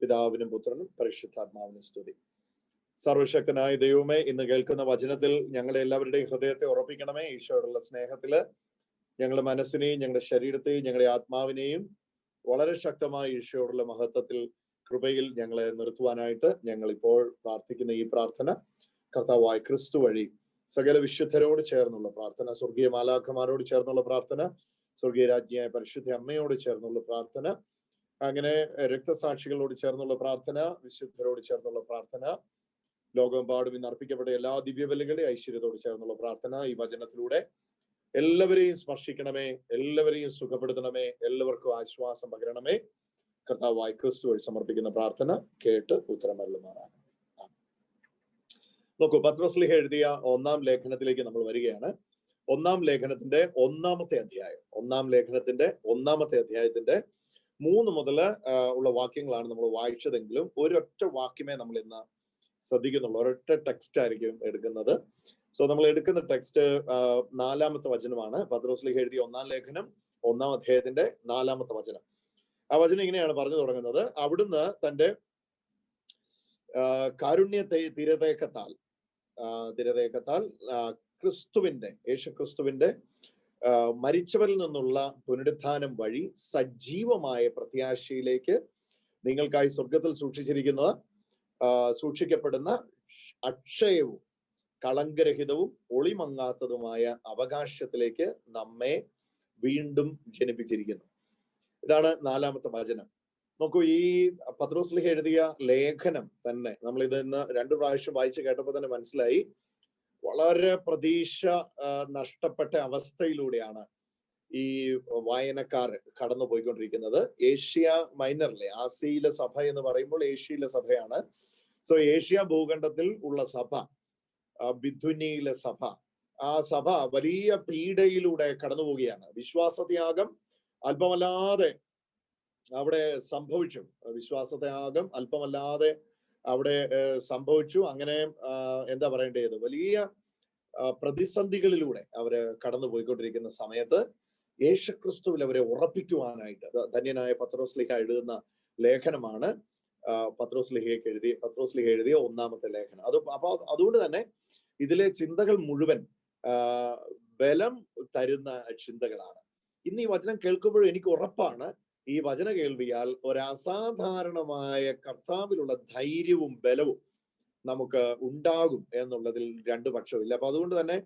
പിതാവിനും പുത്രനും പരിശുദ്ധാത്മാവിനും സ്തുതി. സർവശക്തനായ ദൈവമേ, ഇന്ന് കേൾക്കുന്ന വചനത്തിൽ ഞങ്ങളുടെ എല്ലാവരുടെയും ഹൃദയത്തെ ഉറപ്പിക്കണമേ. ഈശോയോടുള്ള സ്നേഹത്തില് ഞങ്ങളുടെ മനസ്സിനെയും ഞങ്ങളുടെ ശരീരത്തെയും ഞങ്ങളുടെ ആത്മാവിനെയും വളരെ ശക്തമായ ഈശോയോടുള്ള മഹത്വത്തിൽ കൃപയിൽ ഞങ്ങളെ നിർത്തുവാനായിട്ട് ഞങ്ങൾ ഇപ്പോൾ പ്രാർത്ഥിക്കുന്ന ഈ പ്രാർത്ഥന കർത്താവായ ക്രിസ്തു വഴി സകല വിശുദ്ധരോട് ചേർന്നുള്ള പ്രാർത്ഥന, സ്വർഗീയ മാലാഖമാരോട് ചേർന്നുള്ള പ്രാർത്ഥന, സ്വർഗീയ രാജ്ഞിയായ പരിശുദ്ധ അമ്മയോട് ചേർന്നുള്ള പ്രാർത്ഥന, അങ്ങനെ രക്തസാക്ഷികളോട് ചേർന്നുള്ള പ്രാർത്ഥന, വിശുദ്ധരോട് ചേർന്നുള്ള പ്രാർത്ഥന, ലോകമെമ്പാടും ഇന്ന് അർപ്പിക്കപ്പെട്ട എല്ലാ ദിവ്യബലികളുടെ ഐശ്വര്യത്തോട് ചേർന്നുള്ള പ്രാർത്ഥന ഈ വചനത്തിലൂടെ എല്ലാവരെയും സ്പർശിക്കണമേ, എല്ലാവരെയും സുഖപ്പെടുത്തണമേ, എല്ലാവർക്കും ആശ്വാസം പകരണമേ. കർത്താവായ ക്രിസ്തു വഴി സമർപ്പിക്കുന്ന പ്രാർത്ഥന കേട്ട് ഉത്തരമരുളുമാറാണ്. നോക്കൂ, പത്രോസ്ലീഹ എഴുതിയ 1-ാം ലേഖനത്തിലേക്ക് നമ്മൾ വരികയാണ്. 1-ാം ലേഖനത്തിന്റെ 1-ാമത്തെ അധ്യായം, 1-ാം ലേഖനത്തിന്റെ 1-ാമത്തെ അധ്യായത്തിന്റെ 3 മുതൽ ഉള്ള വാക്യങ്ങളാണ് നമ്മൾ വായിച്ചതെങ്കിലും ഒരൊറ്റ വാക്യമേ നമ്മൾ ഇന്ന് ശ്രദ്ധിക്കുന്നുള്ളൂ. ഒരൊറ്റ ടെക്സ്റ്റ് ആയിരിക്കും എടുക്കുന്നത്. സോ നമ്മൾ എടുക്കുന്ന ടെക്സ്റ്റ് 4-ാമത്തെ വചനമാണ്. പത്രോസ്ലീഹ എഴുതിയ 1-ാം ലേഖനം 1-ാം അധ്യായത്തിന്റെ 4-ാമത്തെ വചനം. ആ വചനം ഇങ്ങനെയാണ് പറഞ്ഞു തുടങ്ങുന്നത്. അവിടുന്ന് തന്റെ കാരുണ്യ തിരതേക്കത്താൽ ക്രിസ്തുവിന്റെ, യേശുക്രിസ്തുവിന്റെ മരിച്ചവരിൽ നിന്നുള്ള പുനരുത്ഥാനം വഴി സജീവമായ പ്രത്യാശയിലേക്ക് നിങ്ങൾക്കായി സ്വർഗത്തിൽ സൂക്ഷിക്കപ്പെടുന്ന അക്ഷയവും കളങ്കരഹിതവും ഒളിമങ്ങാത്തതുമായ അവകാശത്തിലേക്ക് നമ്മെ വീണ്ടും ജനിപ്പിച്ചിരിക്കുന്നു. ഇതാണ് 4-ാമത്തെ വചനം. നോക്കൂ, ഈ പത്രോസ്ലീഹ എഴുതിയ ലേഖനം തന്നെ നമ്മൾ ഇത് ഇന്ന് 2 പ്രാവശ്യം വായിച്ച് കേട്ടപ്പോൾ തന്നെ മനസ്സിലായി, വളരെ പ്രതീക്ഷ നഷ്ടപ്പെട്ട അവസ്ഥയിലൂടെയാണ് ഈ വായനക്കാർ കടന്നു പോയിക്കൊണ്ടിരിക്കുന്നത്. ഏഷ്യ മൈനറിലെ ആസിയിലെ സഭ എന്ന് പറയുമ്പോൾ ഏഷ്യയിലെ സഭയാണ്. സോ ഏഷ്യ ഭൂഖണ്ഡത്തിൽ ഉള്ള സഭ, ബിഥുനിയിലെ സഭ, ആ സഭ വലിയ പീഡയിലൂടെ കടന്നു പോവുകയാണ്. വിശ്വാസത്യാഗം അല്പമല്ലാതെ അവിടെ സംഭവിച്ചു. വിശ്വാസത്യാഗം അല്പമല്ലാതെ അവിടെ സംഭവിച്ചു. അങ്ങനെ എന്താ പറയേണ്ടത്, വലിയ പ്രതിസന്ധികളിലൂടെ അവര് കടന്നു പോയിക്കൊണ്ടിരിക്കുന്ന സമയത്ത് യേശുക്രിസ്തുവിൽ അവരെ ഉറപ്പിക്കുവാനായിട്ട് ധന്യനായ പത്രോസ്ലീഹ എഴുതുന്ന ലേഖനമാണ് പത്രോസ്ലീഹ എഴുതിയ 1-ാമത്തെ ലേഖനം. അതുകൊണ്ട് തന്നെ ഇതിലെ ചിന്തകൾ മുഴുവൻ ബലം തരുന്ന ചിന്തകളാണ്. ഇന്ന് ഈ വചനം കേൾക്കുമ്പോഴും എനിക്ക് ഉറപ്പാണ്, ഈ വചന കേൾവിയാൽ ഒരസാധാരണമായ കർത്താവിലുള്ള ധൈര്യവും ബലവും നമുക്ക് ഉണ്ടാകും എന്നുള്ളതിൽ 2 പക്ഷമില്ല. അപ്പൊ അതുകൊണ്ട് തന്നെ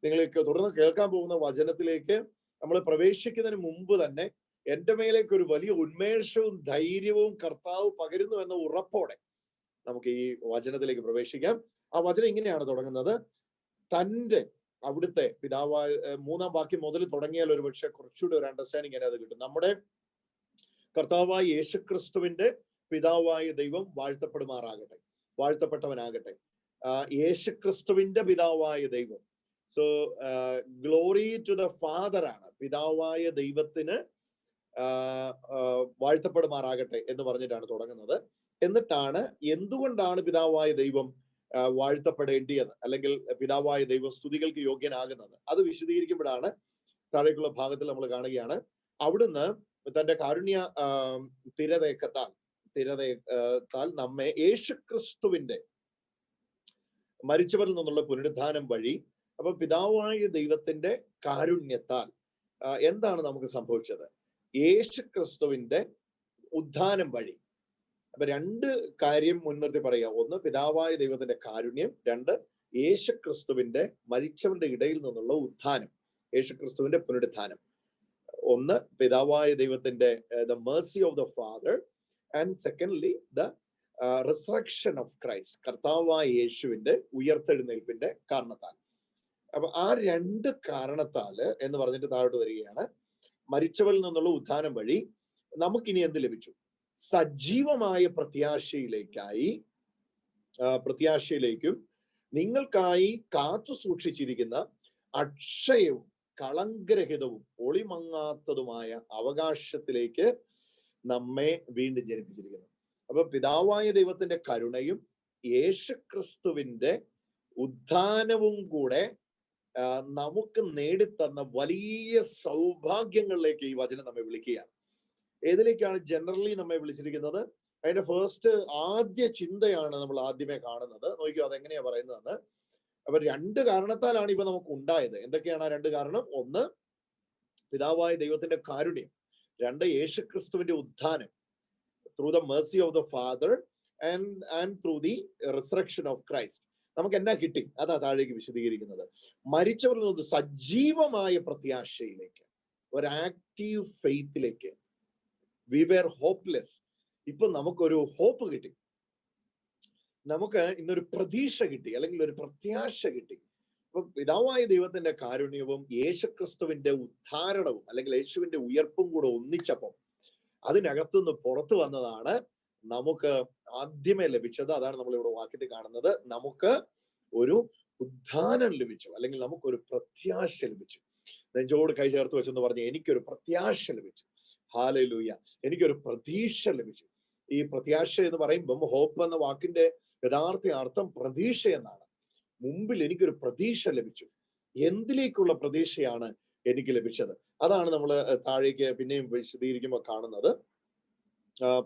നിങ്ങൾ തുടർന്ന് കേൾക്കാൻ പോകുന്ന വചനത്തിലേക്ക് നമ്മൾ പ്രവേശിക്കുന്നതിന് മുമ്പ് തന്നെ എൻ്റെ മേലേക്ക് ഒരു വലിയ ഉന്മേഷവും ധൈര്യവും കർത്താവ് പകരുന്നു എന്ന ഉറപ്പോടെ നമുക്ക് ഈ വചനത്തിലേക്ക് പ്രവേശിക്കാം. ആ വചനം ഇങ്ങനെയാണ് തുടങ്ങുന്നത്. തൻ്റെ അവിടുത്തെ പിതാവായ, 3-ാം വാക്യം മുതൽ തുടങ്ങിയാൽ ഒരു പക്ഷെ കുറച്ചുകൂടി ഒരു അണ്ടർസ്റ്റാൻഡിങ് അത് കിട്ടും. നമ്മുടെ കർത്താവായ യേശുക്രിസ്തുവിന്റെ പിതാവായ ദൈവം വാഴ്ത്തപ്പെട്ടവനാകട്ടെ. യേശുക്രിസ്തുവിന്റെ പിതാവായ ദൈവം, so glory to the father ആണ്. പിതാവായ ദൈവത്തിന് വാഴ്ത്തപ്പെടുമാറാകട്ടെ എന്ന് പറഞ്ഞിട്ടാണ് തുടങ്ങുന്നത്. എന്നിട്ടാണ് എന്തുകൊണ്ടാണ് പിതാവായ ദൈവം വാഴ്ത്തപ്പെടേണ്ടിയത്, അല്ലെങ്കിൽ പിതാവായ ദൈവം സ്തുതികൾക്ക് യോഗ്യനാകുന്നത്, അത് വിശദീകരിക്കുമ്പോഴാണ് താഴേക്കുള്ള ഭാഗത്തിൽ നമ്മൾ കാണുകയാണ്. അവിടുന്ന് തന്റെ കാരുണ്യ തിരതേക്കത്താൽ നമ്മെ യേശുക്രിസ്തുവിന്റെ മരിച്ചവരിൽ നിന്നുള്ള പുനരുത്ഥാനം വഴി, അപ്പൊ പിതാവായ ദൈവത്തിന്റെ കാരുണ്യത്താൽ എന്താണ് നമുക്ക് സംഭവിച്ചത്? യേശുക്രിസ്തുവിന്റെ ഉത്ഥാനം വഴി. അപ്പൊ 2 കാര്യം മുൻനിർത്തി പറയുക. 1, പിതാവായ ദൈവത്തിന്റെ കാരുണ്യം. 2, യേശുക്രിസ്തുവിന്റെ മരിച്ചവരുടെ ഇടയിൽ നിന്നുള്ള ഉത്ഥാനം, യേശുക്രിസ്തുവിന്റെ പുനരുത്ഥാനം. 1, പിതാവായ ദൈവത്തിന്റെ the mercy of the Father, and secondly the resurrection of Christ, കർത്താവായ യേശുവിന്റെ ഉയർത്തെഴുന്നേൽപ്പിന്റെ കാരണത്താൽ. അപ്പൊ ആ 2 കാരണത്താൽ എന്ന് പറഞ്ഞിട്ട് താഴോട്ട് വരികയാണ്. മരിച്ചവരിൽ നിന്നുള്ള ഉത്ഥാനം വഴി നമുക്കിനി എന്ത് ലഭിച്ചു? സജീവമായ പ്രത്യാശയിലേക്കും നിങ്ങൾക്കായി കാത്തു സൂക്ഷിച്ചിരിക്കുന്ന അക്ഷയവും കളങ്കരഹിതവും ഒളിമങ്ങാത്തതുമായ അവകാശത്തിലേക്ക് നമ്മെ വീണ്ടും ജനിപ്പിച്ചിരിക്കുന്നു. അപ്പൊ പിതാവായ ദൈവത്തിന്റെ കരുണയും യേശുക്രിസ്തുവിന്റെ ഉത്ഥാനവും കൂടെ നമുക്ക് നേടിത്തന്ന വലിയ സൗഭാഗ്യങ്ങളിലേക്ക് ഈ വചനം നമ്മെ വിളിക്കുകയാണ്. ഏതിലേക്കാണ് ജനറലി നമ്മെ വിളിച്ചിരിക്കുന്നത്? അതിന്റെ ഫസ്റ്റ് ആദ്യ ചിന്തയാണ് നമ്മൾ ആദ്യമേ കാണുന്നത്. നോക്കിയോ അതെങ്ങനെയാ പറയുന്നതെന്ന്. അപ്പൊ 2 കാരണത്താലാണ് ഇവ നമുക്ക് ഉണ്ടായത്. എന്തൊക്കെയാണ് ആ 2 കാരണം? ഒന്ന്, പിതാവായ ദൈവത്തിന്റെ കാരുണ്യം. 2, യേശുക്രിസ്തുവിന്റെ ഉത്ഥാനം. Through the mercy of the Father and through the resurrection of Christ. നമുക്ക് എന്നാ കിട്ടി? അതാ താഴേക്ക് വിശദീകരിക്കുന്നത്. മരിച്ചവരിൽ നിന്ന് സജീവമായ പ്രത്യാശയിലേക്ക്, ഒരു ആക്റ്റീവ് ഫെയ്ത്തിലേക്ക്. We were hopeless. ഇപ്പൊ നമുക്കൊരു ഹോപ്പ് കിട്ടി, നമുക്ക് ഇന്നൊരു പ്രതീക്ഷ കിട്ടി, അല്ലെങ്കിൽ ഒരു പ്രത്യാശ കിട്ടി. അപ്പൊ പിതാവായ ദൈവത്തിന്റെ കാരുണ്യവും യേശുക്രിസ്തുവിന്റെ ഉദ്ധാരണവും അല്ലെങ്കിൽ യേശുവിന്റെ ഉയർപ്പും കൂടെ ഒന്നിച്ചപ്പം അതിനകത്തുനിന്ന് പുറത്തു വന്നതാണ് നമുക്ക് ആദ്യമേ ലഭിച്ചത്. അതാണ് നമ്മൾ ഇവിടെ വാക്യത്തിൽ കാണുന്നത്. നമുക്ക് ഒരു ഉദ്ധാനം ലഭിച്ചു, അല്ലെങ്കിൽ നമുക്കൊരു പ്രത്യാശ ലഭിച്ചു. നെഞ്ചോട് കൈ ചേർത്ത് വെച്ചെന്ന് പറഞ്ഞ് എനിക്കൊരു പ്രത്യാശ ലഭിച്ചു. ഹല്ലേലൂയ. എനിക്കൊരു പ്രതീക്ഷ ലഭിച്ചു. ഈ പ്രത്യാശ എന്ന് പറയുമ്പം ഹോപ്പ് എന്ന വാക്കിന്റെ യഥാർത്ഥ അർത്ഥം പ്രതീക്ഷ എന്നാണ്. മുമ്പിൽ എനിക്കൊരു പ്രതീക്ഷ ലഭിച്ചു. എന്തിലേക്കുള്ള പ്രതീക്ഷയാണ് എനിക്ക് ലഭിച്ചത്? അതാണ് നമ്മൾ താഴേക്ക് പിന്നെയും വിശദീകരിക്കുമ്പോൾ കാണുന്നത്.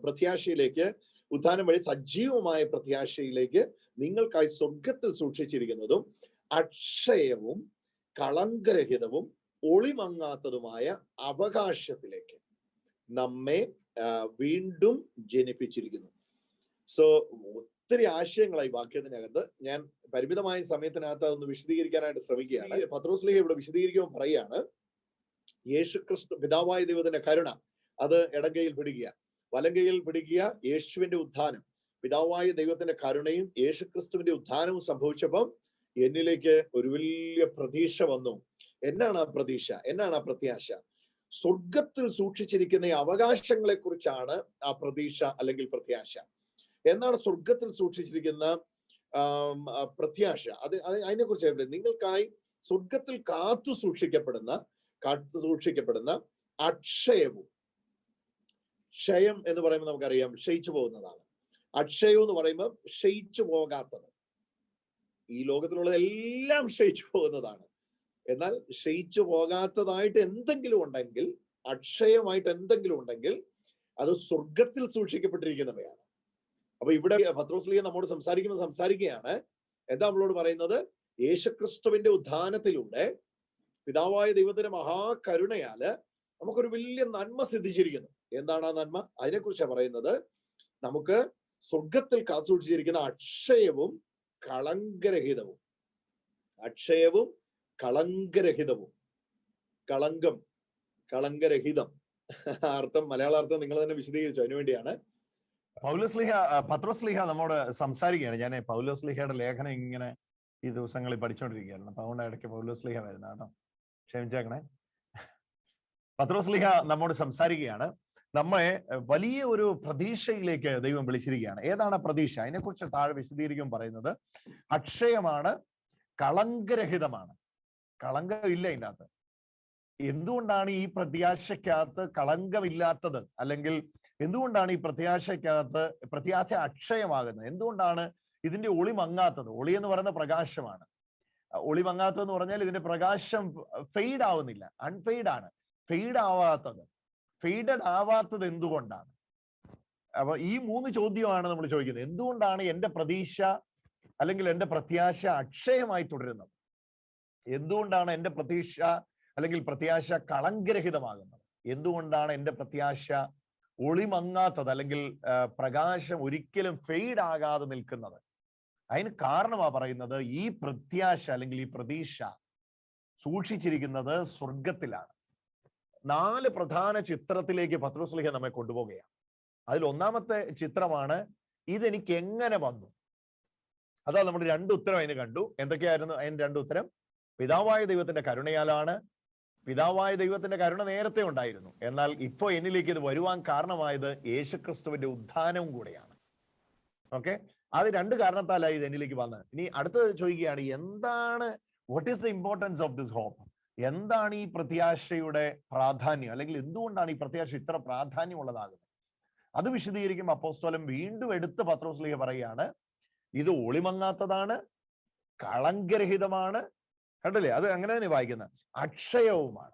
പ്രത്യാശയിലേക്ക്, ഉത്ഥാനം വഴി സജീവമായ പ്രത്യാശയിലേക്ക് നിങ്ങൾക്കായി സ്വർഗത്തിൽ സൂക്ഷിച്ചിരിക്കുന്നതും അക്ഷയവും കളങ്കരഹിതവും ഒളിമങ്ങാത്തതുമായ അവകാശത്തിലേക്ക് നമ്മെ വീണ്ടും ജനിപ്പിച്ചിരിക്കുന്നു. സോ ഒത്തിരി ആശയങ്ങളായി വാക്യത്തിനകത്ത്. ഞാൻ പരിമിതമായ സമയത്തിനകത്ത് അതൊന്ന് വിശദീകരിക്കാനായിട്ട് ശ്രമിക്കുകയാണ്. പത്രോസ്ലീഹ ഇവിടെ വിശദീകരിക്കുമ്പോൾ പറയാണ്, യേശുക്രിസ്തു പിതാവായ ദൈവത്തിന്റെ കരുണ അത് ഇടങ്കയിൽ പിടിക്കുക, വലങ്കയിൽ പിടിക്കുക. യേശുവിന്റെ ഉത്ഥാനം, പിതാവായ ദൈവത്തിന്റെ കരുണയും യേശുക്രിസ്തുവിന്റെ ഉത്ഥാനവും സംഭവിച്ചപ്പം എന്നിലേക്ക് ഒരു വലിയ പ്രതീക്ഷ വന്നു. എന്നാണ് ആ പ്രതീക്ഷ? എന്നാണ് ആ പ്രത്യാശ? സ്വർഗത്തിൽ സൂക്ഷിച്ചിരിക്കുന്ന ഈ അവകാശങ്ങളെ കുറിച്ചാണ് ആ പ്രതീക്ഷ അല്ലെങ്കിൽ പ്രത്യാശ. എന്താണ് സ്വർഗത്തിൽ സൂക്ഷിച്ചിരിക്കുന്ന പ്രത്യാശ? അതിനെ കുറിച്ച് നിങ്ങൾക്കായി സ്വർഗത്തിൽ കാത്തു സൂക്ഷിക്കപ്പെടുന്ന അക്ഷയവും. ക്ഷയം എന്ന് പറയുമ്പോൾ നമുക്കറിയാം ക്ഷയിച്ചു പോകുന്നതാണ്. അക്ഷയം എന്ന് പറയുമ്പോൾ ക്ഷയിച്ചു പോകാത്തത്. ഈ ലോകത്തിലുള്ളതെല്ലാം ക്ഷയിച്ചു പോകുന്നതാണ്. എന്നാൽ ക്ഷയിച്ചു പോകാത്തതായിട്ട് എന്തെങ്കിലും ഉണ്ടെങ്കിൽ, അക്ഷയമായിട്ട് എന്തെങ്കിലും ഉണ്ടെങ്കിൽ, അത് സ്വർഗത്തിൽ സൂക്ഷിക്കപ്പെട്ടിരിക്കുന്നവയാണ്. അപ്പൊ ഇവിടെ പത്രോസ്ലീഹ നമ്മോട് സംസാരിക്കുകയാണ്. എന്താ നമ്മളോട് പറയുന്നത്? യേശുക്രിസ്തുവിന്റെ ഉത്ഥാനത്തിലൂടെ പിതാവായ ദൈവത്തിന്റെ മഹാകരുണയാല് നമുക്കൊരു വലിയ നന്മ സിദ്ധിച്ചിരിക്കുന്നു. എന്താണ് ആ നന്മ? അതിനെക്കുറിച്ചാണ് പറയുന്നത്. നമുക്ക് സ്വർഗത്തിൽ കാത്തുസൂക്ഷിച്ചിരിക്കുന്ന അക്ഷയവും കളങ്കരഹിതവും. അക്ഷയവും കളങ്കരഹിതവും. കളങ്കം, കളങ്കരഹിതം അർത്ഥം, മലയാള അർത്ഥം നിങ്ങൾ തന്നെ വിശദീകരിച്ചു. അതിനുവേണ്ടിയാണ് പത്രോസ്ലീഹ നമ്മോട് സംസാരിക്കുകയാണ്. ഞാൻ പൗലോസ്ലീഹയുടെ ലേഖനം ഇങ്ങനെ ഈ ദിവസങ്ങളിൽ പഠിച്ചുകൊണ്ടിരിക്കുകയാണ്. അപ്പൊ അതുകൊണ്ട് ഇടയ്ക്ക് പൗലോസ്ലീഹ വരുന്ന കേട്ടോ, ക്ഷമിച്ചേക്കണേ. പത്രോസ്ലീഹ നമ്മോട് സംസാരിക്കുകയാണ്. നമ്മെ വലിയ ഒരു പ്രതീക്ഷയിലേക്ക് ദൈവം വിളിച്ചിരിക്കുകയാണ്. ഏതാണ് പ്രതീക്ഷ? അതിനെക്കുറിച്ച് താഴെ വിശദീകരിക്കും പറയുന്നത് അക്ഷയമാണ്, കളങ്കരഹിതമാണ്. കളങ്കമില്ല ഇതിനകത്ത്. എന്തുകൊണ്ടാണ് ഈ പ്രത്യാശക്കകത്ത് കളങ്കമില്ലാത്തത്? അല്ലെങ്കിൽ എന്തുകൊണ്ടാണ് ഈ പ്രത്യാശ അക്ഷയമാകുന്നത്? എന്തുകൊണ്ടാണ് ഇതിന്റെ ഒളി മങ്ങാത്തത്? ഒളി എന്ന് പറയുന്ന പ്രകാശമാണ്. ഒളി മങ്ങാത്തതെന്ന് പറഞ്ഞാൽ ഇതിന്റെ പ്രകാശം ഫെയ്ഡ് ആവുന്നില്ല, അൺഫെയ്ഡ് ആണ്. ഫെയ്ഡഡ് ആവാത്തത് എന്തുകൊണ്ടാണ്? അപ്പൊ ഈ 3 ചോദ്യമാണ് നമ്മൾ ചോദിക്കുന്നത്. എന്തുകൊണ്ടാണ് എന്റെ പ്രതീക്ഷ അല്ലെങ്കിൽ എന്റെ പ്രത്യാശ അക്ഷയമായി തുടരുന്നത്? എന്തുകൊണ്ടാണ് എന്റെ പ്രതീക്ഷ അല്ലെങ്കിൽ പ്രത്യാശ കളങ്കരഹിതമാകുന്നത്? എന്തുകൊണ്ടാണ് എന്റെ പ്രത്യാശ ഒളിമങ്ങാത്തത് അല്ലെങ്കിൽ പ്രകാശം ഒരിക്കലും ഫെയ്ഡ് ആകാതെ നിൽക്കുന്നത്? അതിന് കാരണമാ പറയുന്നത് ഈ പ്രത്യാശ അല്ലെങ്കിൽ ഈ പ്രതീക്ഷ സൂക്ഷിച്ചിരിക്കുന്നത് സ്വർഗത്തിലാണ്. 4 പ്രധാന ചിത്രത്തിലേക്ക് പത്രോസ്ലീഹ നമ്മെ കൊണ്ടുപോവുകയാണ്. അതിൽ ഒന്നാമത്തെ ചിത്രമാണ് ഇതെനിക്ക് എങ്ങനെ വന്നു. അതാ നമ്മുടെ 2 ഉത്തരം അതിന് കണ്ടു. എന്തൊക്കെയായിരുന്നു അതിന് 2 ഉത്തരം? പിതാവായ ദൈവത്തിന്റെ കരുണയാലാണ്. പിതാവായ ദൈവത്തിന്റെ കരുണ നേരത്തെ ഉണ്ടായിരുന്നു, എന്നാൽ ഇപ്പോൾ എന്നിലേക്ക് ഇത് വരുവാൻ കാരണമായത് യേശുക്രിസ്തുവിന്റെ ഉത്ഥാനവും കൂടെയാണ്. ഓക്കെ, അത് 2 കാരണത്താലായി ഇത് എന്നിലേക്ക് വന്നത്. ഇനി അടുത്തത് ചോദിക്കുകയാണ്, എന്താണ് what is the importance of this hope? എന്താണ് ഈ പ്രത്യാശയുടെ പ്രാധാന്യം, അല്ലെങ്കിൽ എന്തുകൊണ്ടാണ് ഈ പ്രത്യാശ ഇത്ര പ്രാധാന്യമുള്ളതാകുന്നത്? അത് വിശദീകരിക്കുമ്പോൾ അപ്പോസ്തലൻ വീണ്ടും എടുത്ത് പത്രോസ്ലീഹ പറയുകയാണ്, ഇത് ഒളിമങ്ങാത്തതാണ്, കളങ്കരഹിതമാണ്. കണ്ടല്ലേ, അത് അങ്ങനെ തന്നെ വായിക്കുന്നത്. അക്ഷയവുമാണ്,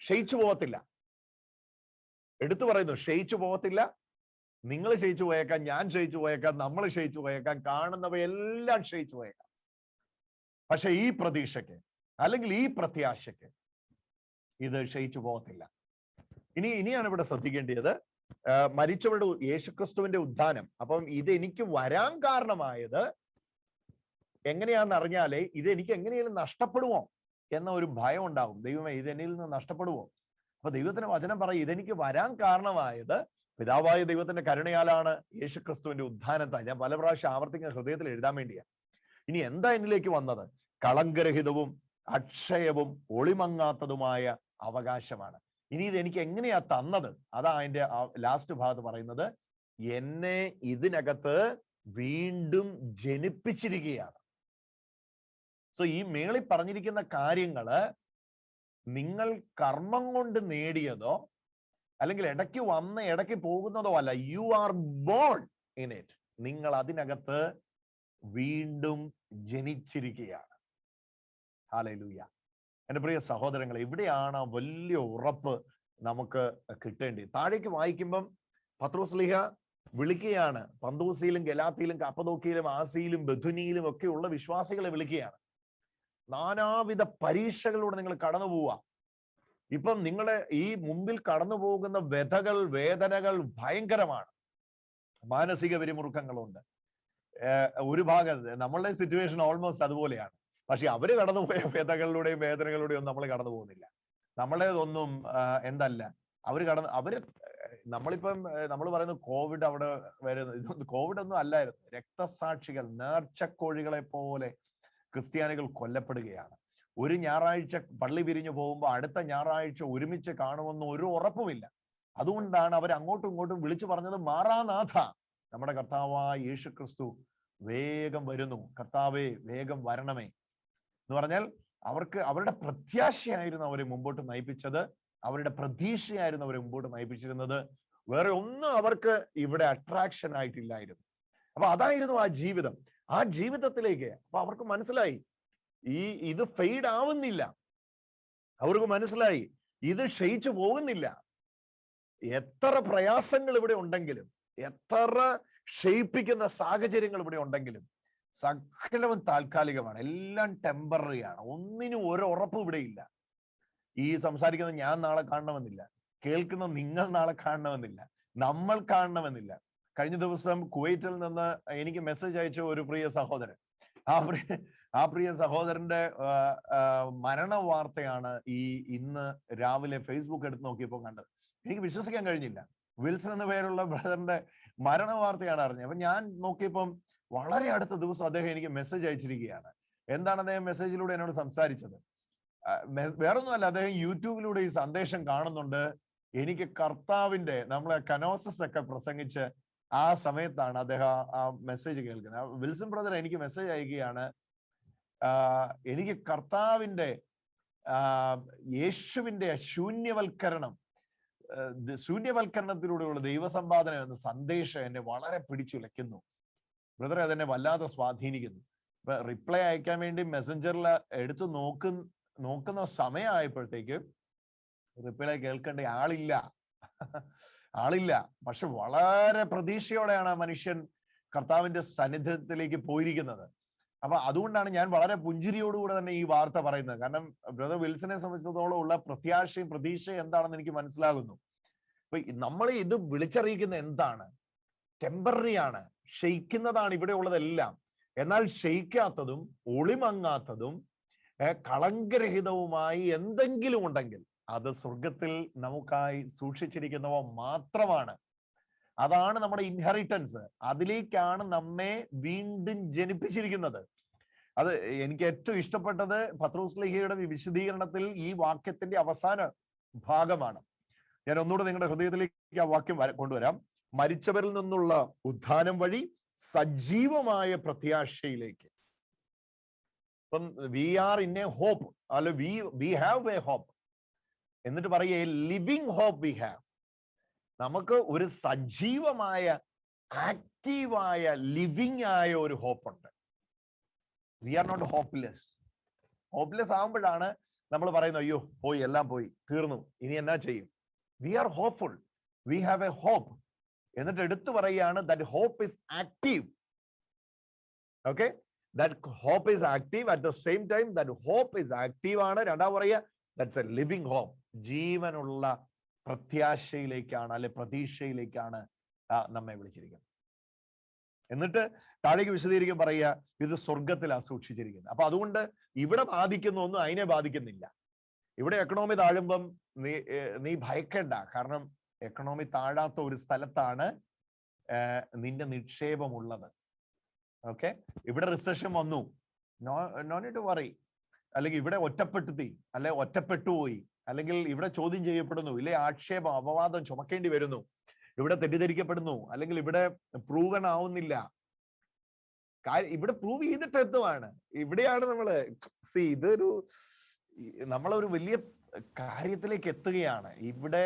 ക്ഷയിച്ചു പോകത്തില്ല. എടുത്തു പറയുന്നു, ക്ഷയിച്ചു പോകത്തില്ല, നിങ്ങൾ ക്ഷയിച്ചു പോയേക്കാം, ഞാൻ ക്ഷയിച്ചു പോയേക്കാം, നമ്മൾ ക്ഷയിച്ചു പോയേക്കാം, കാണുന്നവയെല്ലാം ക്ഷയിച്ചു പോയേക്കാം. പക്ഷെ ഈ പ്രതീക്ഷയ്ക്ക് അല്ലെങ്കിൽ ഈ പ്രത്യാശയ്ക്ക് ഇത് ക്ഷയിച്ചു പോകത്തില്ല. ഇനിയാണ് ഇവിടെ ശ്രദ്ധിക്കേണ്ടത് മരിച്ചവരുടെ യേശുക്രിസ്തുവിന്റെ ഉത്ഥാനം. അപ്പം ഇത് എനിക്ക് വരാൻ കാരണമായത് എങ്ങനെയാന്ന് അറിഞ്ഞാലേ ഇത് എനിക്ക് എങ്ങനെയും നഷ്ടപ്പെടുമോ എന്ന ഒരു ഭയം ഉണ്ടാകും. ദൈവമേ, ഇത് എന്നിൽ നിന്ന് നഷ്ടപ്പെടുമോ? അപ്പൊ ദൈവത്തിന്റെ വചനം പറയും, ഇതെനിക്ക് വരാൻ കാരണമായത് പിതാവായ ദൈവത്തിന്റെ കരുണയാലാണ്, യേശുക്രിസ്തുവിന്റെ ഉത്ഥാനത്താൽ. ഞാൻ പല പ്രാവശ്യം ആവർത്തിക്കുന്ന ഹൃദയത്തിൽ എഴുതാൻ വേണ്ടിയാണ്. ഇനി എന്താ എന്നിലേക്ക് വന്നത്? കളങ്കരഹിതവും അക്ഷയവും ഒളിമങ്ങാത്തതുമായ അവകാശമാണ്. ഇനി ഇത് എനിക്ക് എങ്ങനെയാ തന്നത്? അതാ അതിന്റെ ലാസ്റ്റ് ഭാഗത്ത് പറയുന്നത്, എന്നെ ഇതിനകത്ത് വീണ്ടും ജനിപ്പിച്ചിരിക്കുകയാണ്. സോ ഈ മേളിൽ പറഞ്ഞിരിക്കുന്ന കാര്യങ്ങള് നിങ്ങൾ കർമ്മം കൊണ്ട് നേടിയതോ അല്ലെങ്കിൽ ഇടയ്ക്ക് വന്ന് ഇടയ്ക്ക് പോകുന്നതോ അല്ല. U are born in it. നിങ്ങൾ അതിനകത്ത് വീണ്ടും ജനിച്ചിരിക്കുകയാണ്. ഹല്ലേലൂയ. എൻ്റെ പ്രിയ സഹോദരങ്ങളെ, ഇവിടെയാണ് വലിയ ഉറപ്പ് നമുക്ക് കിട്ടേണ്ടത്. താഴേക്ക് വായിക്കുമ്പം പത്രോസ്ലീഹ വിളിക്കുകയാണ്, പന്തൂസിയിലും ഗലാത്തിയിലും കപ്പദോക്കിയിലും ആസിയിലും ബഥുനിയിലും ഒക്കെ ഉള്ള വിശ്വാസികളെ വിളിക്കുകയാണ്. നാനാവിധ പരീക്ഷകളിലൂടെ നിങ്ങൾ കടന്നു പോവുക. ഇപ്പം നിങ്ങളെ ഈ മുമ്പിൽ കടന്നു പോകുന്ന വ്യഥകൾ, വേദനകൾ ഭയങ്കരമാണ്. മാനസിക പിരിമുറുക്കങ്ങളുണ്ട്. ഒരു ഭാഗത്ത് നമ്മളുടെ സിറ്റുവേഷൻ ഓൾമോസ്റ്റ് അതുപോലെയാണ്. പക്ഷെ അവര് കടന്നുപോയ വ്യഥകളിലൂടെയും വേദനകളിലൂടെയും ഒന്നും നമ്മൾ കടന്നു പോകുന്നില്ല. നമ്മളേതൊന്നും അവര് നമ്മളിപ്പം നമ്മൾ പറയുന്നത് കോവിഡ് അവിടെ വരുന്നത്, ഇതൊന്നും കോവിഡ് ഒന്നും അല്ലായിരുന്നു. രക്തസാക്ഷികൾ, നേർച്ചക്കോഴികളെ പോലെ ക്രിസ്ത്യാനികൾ കൊല്ലപ്പെടുകയാണ്. ഒരു ഞായറാഴ്ച പള്ളി പിരിഞ്ഞു പോകുമ്പോൾ അടുത്ത ഞായറാഴ്ച ഒരുമിച്ച് കാണുമെന്ന് ഒരു ഉറപ്പുമില്ല. അതുകൊണ്ടാണ് അവർ അങ്ങോട്ടും ഇങ്ങോട്ടും വിളിച്ചു പറഞ്ഞത്, മാറാനാഥ, നമ്മുടെ കർത്താവായ യേശുക്രിസ്തു വേഗം വരുന്നു, കർത്താവേ വേഗം വരണമേ എന്ന് പറഞ്ഞാൽ അവർക്ക് അവരുടെ പ്രത്യാശയായിരുന്നു അവരെ മുമ്പോട്ട് നയിപ്പിച്ചത്, അവരുടെ പ്രതീക്ഷയായിരുന്നു അവരെ മുമ്പോട്ട് നയിപ്പിച്ചിരുന്നത്. വേറെ ഒന്നും അവർക്ക് ഇവിടെ അട്രാക്ഷൻ ആയിട്ടില്ലായിരുന്നു. അപ്പൊ അതായിരുന്നു ആ ജീവിതം. ആ ജീവിതത്തിലേക്ക് അപ്പൊ അവർക്ക് മനസ്സിലായി ഇത് ഫെയ്ഡ് ആവുന്നില്ല. അവർക്ക് മനസ്സിലായി ഇത് ക്ഷയിച്ചു പോകുന്നില്ല. എത്ര പ്രയാസങ്ങൾ ഇവിടെ ഉണ്ടെങ്കിലും, എത്ര ക്ഷയിപ്പിക്കുന്ന സാഹചര്യങ്ങൾ ഇവിടെ ഉണ്ടെങ്കിലും സകലവും താൽക്കാലികമാണ്, എല്ലാം ടെമ്പററി ആണ്. ഒന്നിനും ഒരു ഉറപ്പും ഇവിടെ ഇല്ല. ഈ സംസാരിക്കുന്ന ഞാൻ നാളെ കാണണമെന്നില്ല, കേൾക്കുന്ന നിങ്ങൾ നാളെ കാണണമെന്നില്ല, നമ്മൾ കാണണമെന്നില്ല. കഴിഞ്ഞ ദിവസം കുവൈറ്റിൽ നിന്ന് എനിക്ക് മെസ്സേജ് അയച്ച ഒരു പ്രിയ സഹോദരൻ, ആ പ്രിയ സഹോദരന്റെ മരണ വാർത്തയാണ് ഇന്ന് രാവിലെ ഫേസ്ബുക്ക് എടുത്ത് നോക്കിയപ്പോൾ കണ്ടത്. എനിക്ക് വിശ്വസിക്കാൻ കഴിഞ്ഞില്ല. വിൽസൺ എന്ന പേരുള്ള ബ്രദറിന്റെ മരണ വാർത്തയാണ് അറിഞ്ഞത്. അപ്പൊ ഞാൻ നോക്കിയപ്പം വളരെ അടുത്ത ദിവസം അദ്ദേഹം എനിക്ക് മെസ്സേജ് അയച്ചിരിക്കുകയാണ്. എന്താണ് അദ്ദേഹം മെസ്സേജിലൂടെ എന്നോട് സംസാരിച്ചത്? വേറൊന്നുമല്ല, അദ്ദേഹം യൂട്യൂബിലൂടെ ഈ സന്ദേശം കാണുന്നുണ്ട്. എനിക്ക് കർത്താവിന്റെ, നമ്മളെ കനോസസ് ഒക്കെ പ്രസംഗിച്ച് ആ സമയത്താണ് അദ്ദേഹം ആ മെസ്സേജ് കേൾക്കുന്നത്. വിൽസൺ ബ്രദർ എനിക്ക് മെസ്സേജ് അയക്കുകയാണ്, എനിക്ക് കർത്താവിന്റെ യേശുവിന്റെ ശൂന്യവൽക്കരണത്തിലൂടെയുള്ള ദൈവസമ്പാദനം എന്ന സന്ദേശം എന്നെ വളരെ പിടിച്ചുലയ്ക്കുന്നു. ബ്രദറെ, അതെന്നെ വല്ലാതെ സ്വാധീനിക്കുന്നു. ഇപ്പൊ റിപ്ലൈ അയക്കാൻ വേണ്ടി മെസ്സഞ്ചറിൽ എടുത്തു നോക്കുന്ന സമയമായപ്പോഴത്തേക്ക് റിപ്ലൈ കേൾക്കേണ്ട ആളില്ല. പക്ഷെ വളരെ പ്രതീക്ഷയോടെയാണ് ആ മനുഷ്യൻ കർത്താവിന്റെ സാന്നിധ്യത്തിലേക്ക് പോയിരിക്കുന്നത്. അപ്പൊ അതുകൊണ്ടാണ് ഞാൻ വളരെ പുഞ്ചിരിയോടുകൂടെ തന്നെ ഈ വാർത്ത പറയുന്നത്. കാരണം ബ്രദർ വിൽസനെ സംബന്ധിച്ചിടത്തോളം ഉള്ള പ്രത്യാശയും പ്രതീക്ഷയും എന്താണെന്ന് എനിക്ക് മനസ്സിലാകുന്നു. അപ്പൊ നമ്മൾ ഇത് വിളിച്ചറിയിക്കുന്ന എന്താണ്? ടെമ്പററി ആണ്, ക്ഷയിക്കുന്നതാണ് ഇവിടെ ഉള്ളതെല്ലാം. എന്നാൽ ക്ഷയിക്കാത്തതും ഒളിമങ്ങാത്തതും കളങ്കരഹിതവുമായി എന്തെങ്കിലും ഉണ്ടെങ്കിൽ അത് സ്വർഗത്തിൽ നമുക്കായി സൂക്ഷിച്ചിരിക്കുന്നവ മാത്രമാണ്. അതാണ് നമ്മുടെ ഇൻഹെറിറ്റൻസ്. അതിലേക്കാണ് നമ്മെ വീണ്ടും ജനിപ്പിച്ചിരിക്കുന്നത്. അത് എനിക്ക് ഏറ്റവും ഇഷ്ടപ്പെട്ടത് പത്രോസ്ലീഹയുടെ വിശദീകരണത്തിൽ ഈ വാക്യത്തിന്റെ അവസാന ഭാഗമാണ്. ഞാൻ ഒന്നുകൂടെ നിങ്ങളുടെ ഹൃദയത്തിലേക്ക് ആ വാക്യം കൊണ്ടുവരാം. മരിച്ചവരിൽ നിന്നുള്ള ഉത്ഥാനം വഴി സജീവമായ പ്രത്യാശയിലേക്ക്. ഇപ്പം we are in a hope, അല്ലെ വി ഹാവ് എ ഹോപ്പ്. എന്നിട്ട് പറയുക, ലിവിങ് ഹോപ്പ് വി ഹാവ്. നമുക്ക് ഒരു സജീവമായ, ആക്റ്റീവായ, ലിവിങ് ആയ ഒരു ഹോപ്പ് ഉണ്ട്. We are not hopeless. Hopeless ആകുമ്പോഴാണ് നമ്മൾ പറയുന്നത്, അയ്യോ എല്ലാം പോയി, തീർന്നു, ഇനി എന്നാ ചെയ്യും? We are hopeful. We have a hope. എന്നിട്ട് എടുത്തു പറയുകയാണ് that hope is active. Okay, that hope is active. At the same time that hope is active ആണ്. രണ്ടാമത് പറയുക ദാറ്റ്സ് എ ലിവിങ് ഹോപ്പ്. ജീവനുള്ള പ്രത്യാശയിലേക്കാണ്, അല്ലെ പ്രതീക്ഷയിലേക്കാണ് നമ്മെ വിളിച്ചിരിക്കുന്നത്. എന്നിട്ട് താഴേക്ക് വിശദീകരിക്കാൻ പറയുക ഇത് സ്വർഗത്തിലാണ് സൂക്ഷിച്ചിരിക്കുന്നത്. അപ്പൊ അതുകൊണ്ട് ഇവിടെ ബാധിക്കുന്ന ഒന്നും അതിനെ ബാധിക്കുന്നില്ല. ഇവിടെ എക്കണോമി താഴുമ്പം നീ ഭയക്കേണ്ട. കാരണം എക്കണോമി താഴാത്ത ഒരു സ്ഥലത്താണ് നിന്റെ നിക്ഷേപമുള്ളത്. ഓക്കെ, ഇവിടെ റിസഷൻ വന്നു, നോ നീഡ് ടു വറി. അല്ലെങ്കിൽ ഇവിടെ ഒറ്റപ്പെടുത്തി, അല്ലെ ഒറ്റപ്പെട്ടുപോയി, അല്ലെങ്കിൽ ഇവിടെ ചോദ്യം ചെയ്യപ്പെടുന്നു, ഇല്ലേ ആക്ഷേപം അപവാദം ചുമക്കേണ്ടി വരുന്നു, ഇവിടെ തെറ്റിദ്ധരിക്കപ്പെടുന്നു, അല്ലെങ്കിൽ ഇവിടെ പ്രൂവൻ ആവുന്നില്ല. ഇവിടെ പ്രൂവ് ചെയ്തിട്ട് എത്തുവാണ്. ഇവിടെയാണ് നമ്മള് ഇതൊരു നമ്മളൊരു വലിയ കാര്യത്തിലേക്ക് എത്തുകയാണ്. ഇവിടെ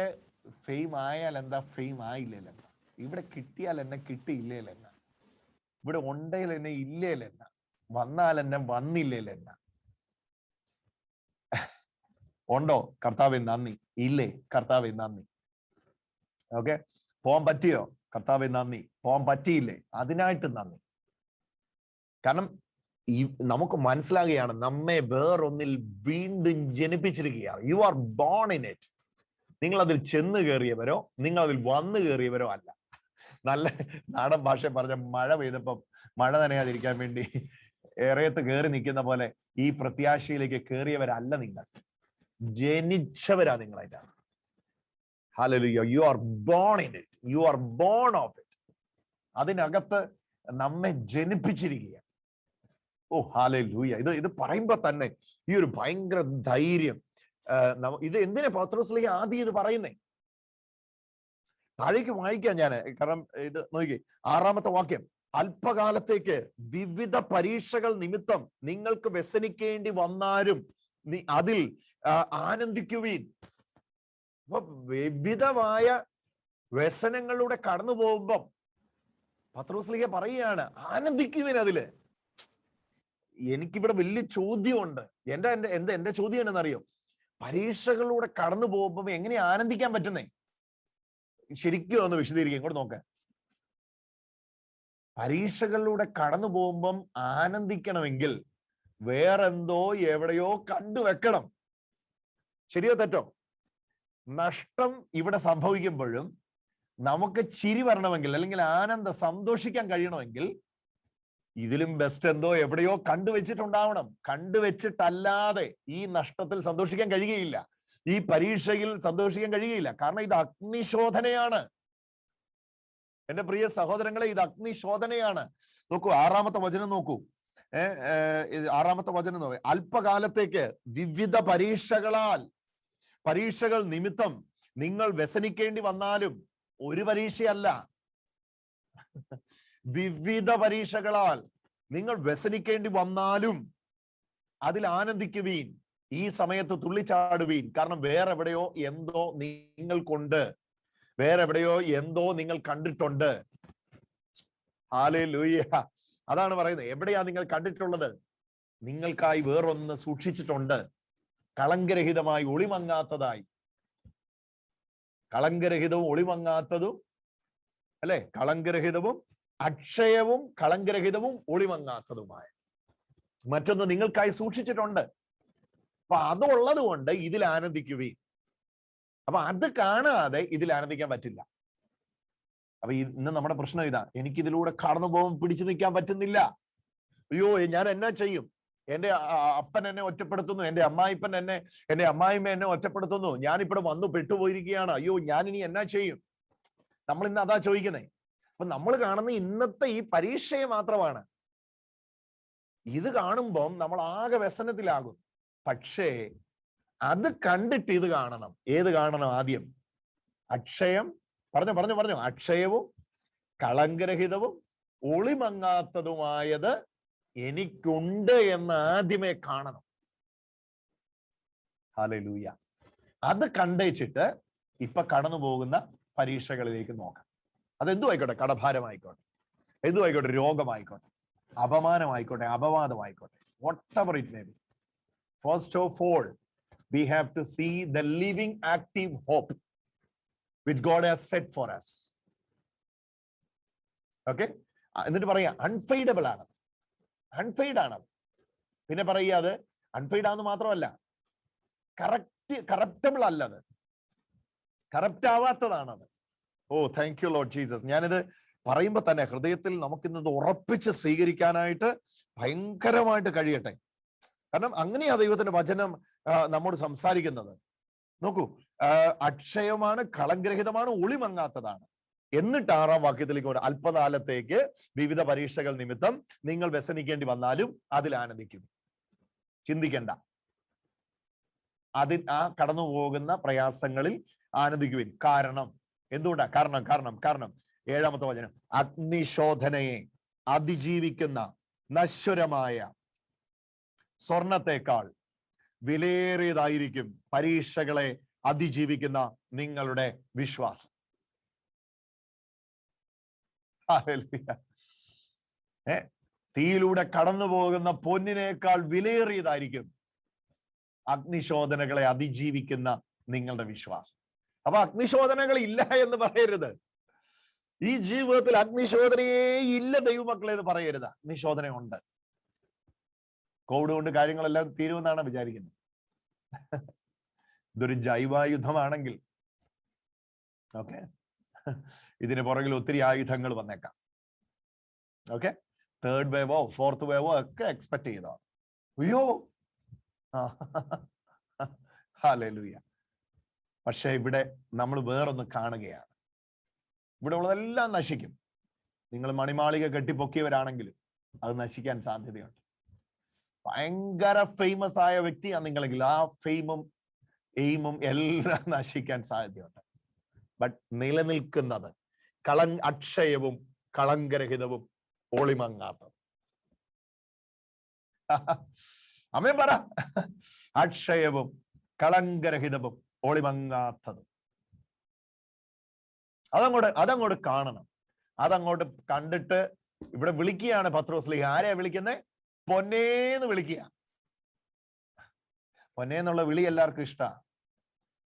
ഫെയിം ആയാൽ എന്താ, ഫെയിം ആയില്ലേലെന്ന. ഇവിടെ കിട്ടിയാൽ എന്നെ കിട്ടിയില്ലേലെന്ന. ഇവിടെ ഉണ്ടേൽ എന്നെ ഇല്ലേലെന്ന. വന്നാൽ എന്നെ വന്നില്ലേലെന്ന. ഉണ്ടോ കർത്താവേ നന്ദി, ഇല്ലേ കർത്താവേ നന്ദി. ഓക്കെ, പോകാൻ പറ്റിയോ കർത്താവേ നന്ദി, പോകാൻ പറ്റിയില്ലേ അതിനായിട്ട് നന്ദി. കാരണം നമുക്ക് മനസ്സിലാകുകയാണ് നമ്മെ വേറൊന്നിൽ വീണ്ടും ജനിപ്പിച്ചിരിക്കുകയാണ്. You are born in it. നിങ്ങൾ അതിൽ ചെന്ന് കയറിയവരോ നിങ്ങൾ അതിൽ വന്നു കയറിയവരോ അല്ല. നല്ല നാടൻ ഭാഷ പറഞ്ഞ മഴ പെയ്തപ്പം മഴ നനയാതിരിക്കാൻ വേണ്ടി ഏറയത്ത് കയറി നിൽക്കുന്ന പോലെ ഈ പ്രത്യാശയിലേക്ക് കയറിയവരല്ല നിങ്ങൾ, ജനിച്ചവരാ നിങ്ങൾ. അതിനാണ് hallelujah. U are born in it, U are bone of it. അതിനകത്ത് നമ്മെ ജനിപ്പിച്ചിരിക്കുക. ഓ ഹല്ലേലൂയ. ഇത് പറയുമ്പോ തന്നെ ഈ ഒരു ഭയങ്കര ധൈര്യം. ഇത് എന്തിനാ പത്രോസ് ആദ്യം ഇത് പറയുന്നേ? താഴേക്ക് വായിക്കാം ഞാൻ, കാരണം ഇത് നോക്കിക്കേ, 6-ാമത്തെ വാക്യം. അല്പകാലത്തേക്ക് വിവിധ പരീക്ഷകൾ നിമിത്തം നിങ്ങൾക്ക് വ്യസനിക്കേണ്ടി വന്നാലും അതിൽ ആനന്ദിക്കുവീൻ. അപ്പൊ വിവിധമായ വ്യസനങ്ങളിലൂടെ കടന്നു പോകുമ്പം പത്രോസ് പറയുകയാണ് ആനന്ദിക്കുവീൻ അതില്. എനിക്കിവിടെ വലിയ ചോദ്യമുണ്ട്. എന്റെ ചോദ്യം എന്താണെന്നറിയോ? പരീക്ഷകളിലൂടെ കടന്നു പോകുമ്പോൾ എങ്ങനെയാ ആനന്ദിക്കാൻ പറ്റുന്നേ? ശരിക്കും ഒന്ന് വിശദീകരിക്കും, ഇങ്ങോട്ട് നോക്ക. പരീക്ഷകളിലൂടെ കടന്നു പോകുമ്പം ആനന്ദിക്കണമെങ്കിൽ വേറെന്തോ എവിടെയോ കണ്ടുവെക്കണം. ശരിയോ തെറ്റോ? നഷ്ടം ഇവിടെ സംഭവിക്കുമ്പോഴും നമുക്ക് ചിരി വരണമെങ്കിൽ, അല്ലെങ്കിൽ ആനന്ദം സന്തോഷിക്കാൻ കഴിയണമെങ്കിൽ ഇതിലും ബെസ്റ്റ് എന്തോ എവിടെയോ കണ്ടുവച്ചിട്ടുണ്ടാവണം. കണ്ടുവച്ചിട്ടല്ലാതെ ഈ നഷ്ടത്തിൽ സന്തോഷിക്കാൻ കഴിയുകയില്ല, ഈ പരീക്ഷയിൽ സന്തോഷിക്കാൻ കഴിയുകയില്ല. കാരണം ഇത് അഗ്നിശോധനയാണ്. എന്റെ പ്രിയ സഹോദരങ്ങളെ, ഇത് അഗ്നിശോധനയാണ്. നോക്കൂ 6-ാമത്തെ വചനം നോക്കൂ. 6-ാമത്തെ വചനം നോക്കൂ. അല്പകാലത്തേക്ക് വിവിധ പരീക്ഷകൾ നിമിത്തം നിങ്ങൾ വ്യസനിക്കേണ്ടി വന്നാലും, ഒരു പരീക്ഷയല്ല, വിവിധ പരീക്ഷകളാൽ നിങ്ങൾ വ്യസനിക്കേണ്ടി വന്നാലും അതിൽ ആനന്ദിക്കുവീൻ. ഈ സമയത്ത് തുള്ളിച്ചാടുവീൻ. കാരണം വേറെ എവിടെയോ എന്തോ നിങ്ങൾക്കുണ്ട്, വേറെ എവിടെയോ എന്തോ നിങ്ങൾ കണ്ടിട്ടുണ്ട്. ഹല്ലേലൂയ. അതാണ് പറയുന്നത്. എവിടെയാ നിങ്ങൾ കണ്ടിട്ടുള്ളത്? നിങ്ങൾക്കായി വേറൊന്ന് സൂക്ഷിച്ചിട്ടുണ്ട്, കളങ്കരഹിതമായി ഒളിമങ്ങാത്തതായി. കളങ്കരഹിതവും ഒളിമങ്ങാത്തതും, അല്ലെ? കളങ്കരഹിതവും അക്ഷയവും കളങ്കരഹിതവും ഒളിമങ്ങാത്തതുമായ മറ്റൊന്ന് നിങ്ങൾക്കായി സൂക്ഷിച്ചിട്ടുണ്ട്. അപ്പൊ അതുള്ളത് കൊണ്ട് ഇതിൽ ആനന്ദിക്കുവീൻ. അപ്പൊ അത് കാണാതെ ഇതിൽ ആനന്ദിക്കാൻ പറ്റില്ല. അപ്പൊ ഇന്ന് നമ്മുടെ പ്രശ്നം ഇതാ, എനിക്കിതിലൂടെ കടന്നു പോകുമ്പോൾ പിടിച്ചു നിൽക്കാൻ പറ്റുന്നില്ല. അയ്യോ, ഞാൻ എന്നാ ചെയ്യും? എന്റെ അപ്പൻ എന്നെ ഒറ്റപ്പെടുത്തുന്നു, എന്റെ അമ്മായിമ്മ എന്നെ ഒറ്റപ്പെടുത്തുന്നു, ഞാനിവിടെ വന്നു പെട്ടുപോയിരിക്കുകയാണ്. അയ്യോ, ഞാനിനി എന്നാ ചെയ്യും? നമ്മൾ ഇന്ന് അതാ ചോദിക്കുന്നേ. അപ്പൊ നമ്മൾ കാണുന്ന ഇന്നത്തെ ഈ പരീക്ഷയെ മാത്രമാണ്. ഇത് കാണുമ്പം നമ്മൾ ആകെ വ്യസനത്തിലാകും. പക്ഷേ അത് കണ്ടിട്ട് ഇത് കാണണം. ഏത് കാണണം? ആദ്യം അക്ഷയം, പറഞ്ഞു അക്ഷയവും കളങ്കരഹിതവും ഒളിമങ്ങാത്തതുമായത് എനിക്കുണ്ട് എന്ന് ആദ്യമേ കാണണം. ഹല്ലേലൂയ. അത് കണ്ടേച്ചിട്ട് ഇപ്പൊ കടന്നു പോകുന്ന പരീക്ഷകളിലേക്ക് നോക്കാം. അതെന്തു ആയിക്കോട്ടെ, കടഭാരമായിക്കോട്ടെ, എന്തു ആയിക്കോട്ടെ, രോഗമായിക്കോട്ടെ, അപമാനമായിക്കോട്ടെ, അപവാദമായിക്കോട്ടെ, whatever it may be. First of all, we have to see the living active hope which God has set for us. Okay, എന്നിട്ട് പറയാ അൺഫെയ്ഡബിൾ ആണ്, അൺഫെയ്ഡ് ആണ്. പിന്നെ പറയുക അത് അൺഫെയ്ഡ് ആണെന്ന് മാത്രമല്ല, കറപ്റ്റബിൾ അല്ലത്, കറപ്റ്റ് ആവാത്തതാണത്. O thank you Lord Jesus. ഞാനിത് പറയുമ്പോ തന്നെ ഹൃദയത്തിൽ നമുക്കിന്നത് ഉറപ്പിച്ച് സ്വീകരിക്കാനായിട്ട് ഭയങ്കരമായിട്ട് കഴിയട്ടെ. കാരണം അങ്ങനെയാ ദൈവത്തിന്റെ വചനം നമ്മോട് സംസാരിക്കുന്നത്. നോക്കൂ, അക്ഷയമാണ്, കളങ്കരഹിതമാണ്, ഒളിമങ്ങാത്തതാണ്. എന്നിട്ട് 6-ാം വാക്യത്തിലേക്ക് ഒരു അല്പകാലത്തേക്ക് വിവിധ പരീക്ഷകൾ നിമിത്തം നിങ്ങൾ വ്യസനിക്കേണ്ടി വന്നാലും അതിൽ ആനന്ദിക്കും. ചിന്തിക്കണ്ട, കടന്നു പോകുന്ന പ്രയാസങ്ങളിൽ ആനന്ദിക്കുവിൻ. കാരണം എന്തുകൊണ്ടാ? കാരണം 7-ാമത്തെ വചനം, അഗ്നിശോധനയെ അതിജീവിക്കുന്ന നശ്വരമായ സ്വർണത്തെക്കാൾ വിലയേറിയതായിരിക്കും പരീക്ഷകളെ അതിജീവിക്കുന്ന നിങ്ങളുടെ വിശ്വാസം. തീയിലൂടെ കടന്നു പോകുന്ന പൊന്നിനേക്കാൾ വിലയേറിയതായിരിക്കും അഗ്നിശോധനകളെ അതിജീവിക്കുന്ന നിങ്ങളുടെ വിശ്വാസം. അപ്പൊ അഗ്നിശോധനകൾ ഇല്ല എന്ന് പറയരുത്. ഈ ജീവിതത്തിൽ അഗ്നിശോധനയേ ഇല്ല ദൈവമക്കളെ എന്ന് പറയരുത്. അഗ്നിശോധന ഉണ്ട്. കോവിഡ് കൊണ്ട് കാര്യങ്ങളെല്ലാം തീരുമെന്നാണ് വിചാരിക്കുന്നത്. ഇതൊരു ജൈവായുധമാണെങ്കിൽ ഓക്കെ, ഇതിന് പുറകിൽ ഒത്തിരി ആയുധങ്ങൾ വന്നേക്കാം. ഓക്കെ, 3rd വേവോ 4th വേവോ ഒക്കെ എക്സ്പെക്ട് ചെയ്തോ. അയ്യോ, ഹല്ലേലൂയ. പക്ഷെ ഇവിടെ നമ്മൾ വേറൊന്ന് കാണുകയാണ്. ഇവിടെ ഉള്ളതെല്ലാം നശിക്കും. നിങ്ങൾ മണിമാളിക കെട്ടിപ്പൊക്കിയവരാണെങ്കിലും അത് നശിക്കാൻ സാധ്യതയുണ്ട്. ഭയങ്കര ഫേമസ് ആയ വ്യക്തിയാണ് നിങ്ങളെങ്കിൽ ആ ഫെയിമും എയിമും എല്ലാം നശിക്കാൻ സാധ്യതയുണ്ട്. ബട്ട് നിലനിൽക്കുന്നത് അക്ഷയവും കളങ്കരഹിതവും ഒളിമങ്ങാത്തതും. അമ്മേ പറ, അക്ഷയവും കളങ്കരഹിതവും ഒളിമങ്ങാത്തതും. അതങ്ങോട്ട് കാണണം. അതങ്ങോട്ട് കണ്ടിട്ട് ഇവിടെ വിളിക്കുകയാണ് പത്രോസ്. ആരെയാ വിളിക്കുന്നത്? പൊന്നേന്ന് വിളിക്കുക. പൊന്നേന്നുള്ള വിളി എല്ലാവർക്കും ഇഷ്ടമാണ്.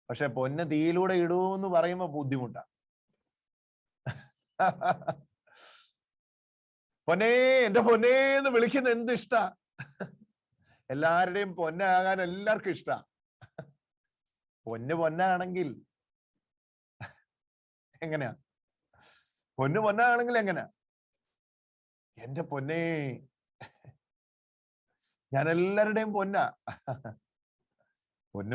പക്ഷെ പൊന്ന് തീയിലൂടെ ഇടൂന്ന് പറയുമ്പോ ബുദ്ധിമുട്ടാ. പൊന്നേ, എന്റെ പൊന്നേന്ന് വിളിക്കുന്ന എന്ത് ഇഷ്ടാ. എല്ലാവരുടെയും പൊന്നാകാൻ എല്ലാവർക്കും ഇഷ്ടാ. പൊന്നാണെങ്കിൽ എങ്ങനെയാ? പൊന്നാണെങ്കിൽ എങ്ങനെയാ? എന്റെ പൊന്നേ, ഞാൻ എല്ലാവരുടെയും പൊന്നാ.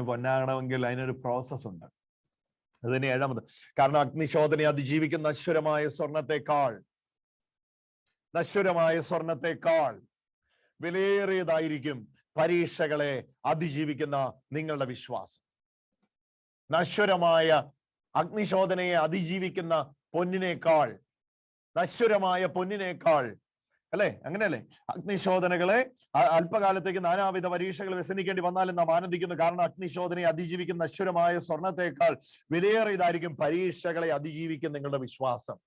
പൊന്നാകണമെങ്കിൽ അതിനൊരു പ്രോസസ് ഉണ്ട്. അത് തന്നെ 7-ാമത്. കാരണം അഗ്നിശോധനയെ അതിജീവിക്കുന്ന നശ്വരമായ സ്വർണത്തെക്കാൾ വിലയേറിയതായിരിക്കും പരീക്ഷകളെ അതിജീവിക്കുന്ന നിങ്ങളുടെ വിശ്വാസം. നശ്വരമായ അഗ്നിശോധനയെ അതിജീവിക്കുന്ന പൊന്നിനേക്കാൾ, നശ്വരമായ പൊന്നിനേക്കാൾ, അല്ലെ? അങ്ങനെയല്ലേ? അഗ്നിശോധനകളെ അല്പകാലത്തേക്ക് നാനാവിധ പരീക്ഷകൾ വ്യസനിക്കേണ്ടി വന്നാലും നാം ആനന്ദിക്കുന്നു. കാരണം അഗ്നിശോധനയെ അതിജീവിക്കുന്ന നശ്വരമായ സ്വർണത്തെക്കാൾ വിലയേറിയതായിരിക്കും പരീക്ഷകളെ അതിജീവിക്കുന്ന നിങ്ങളുടെ വിശ്വാസം.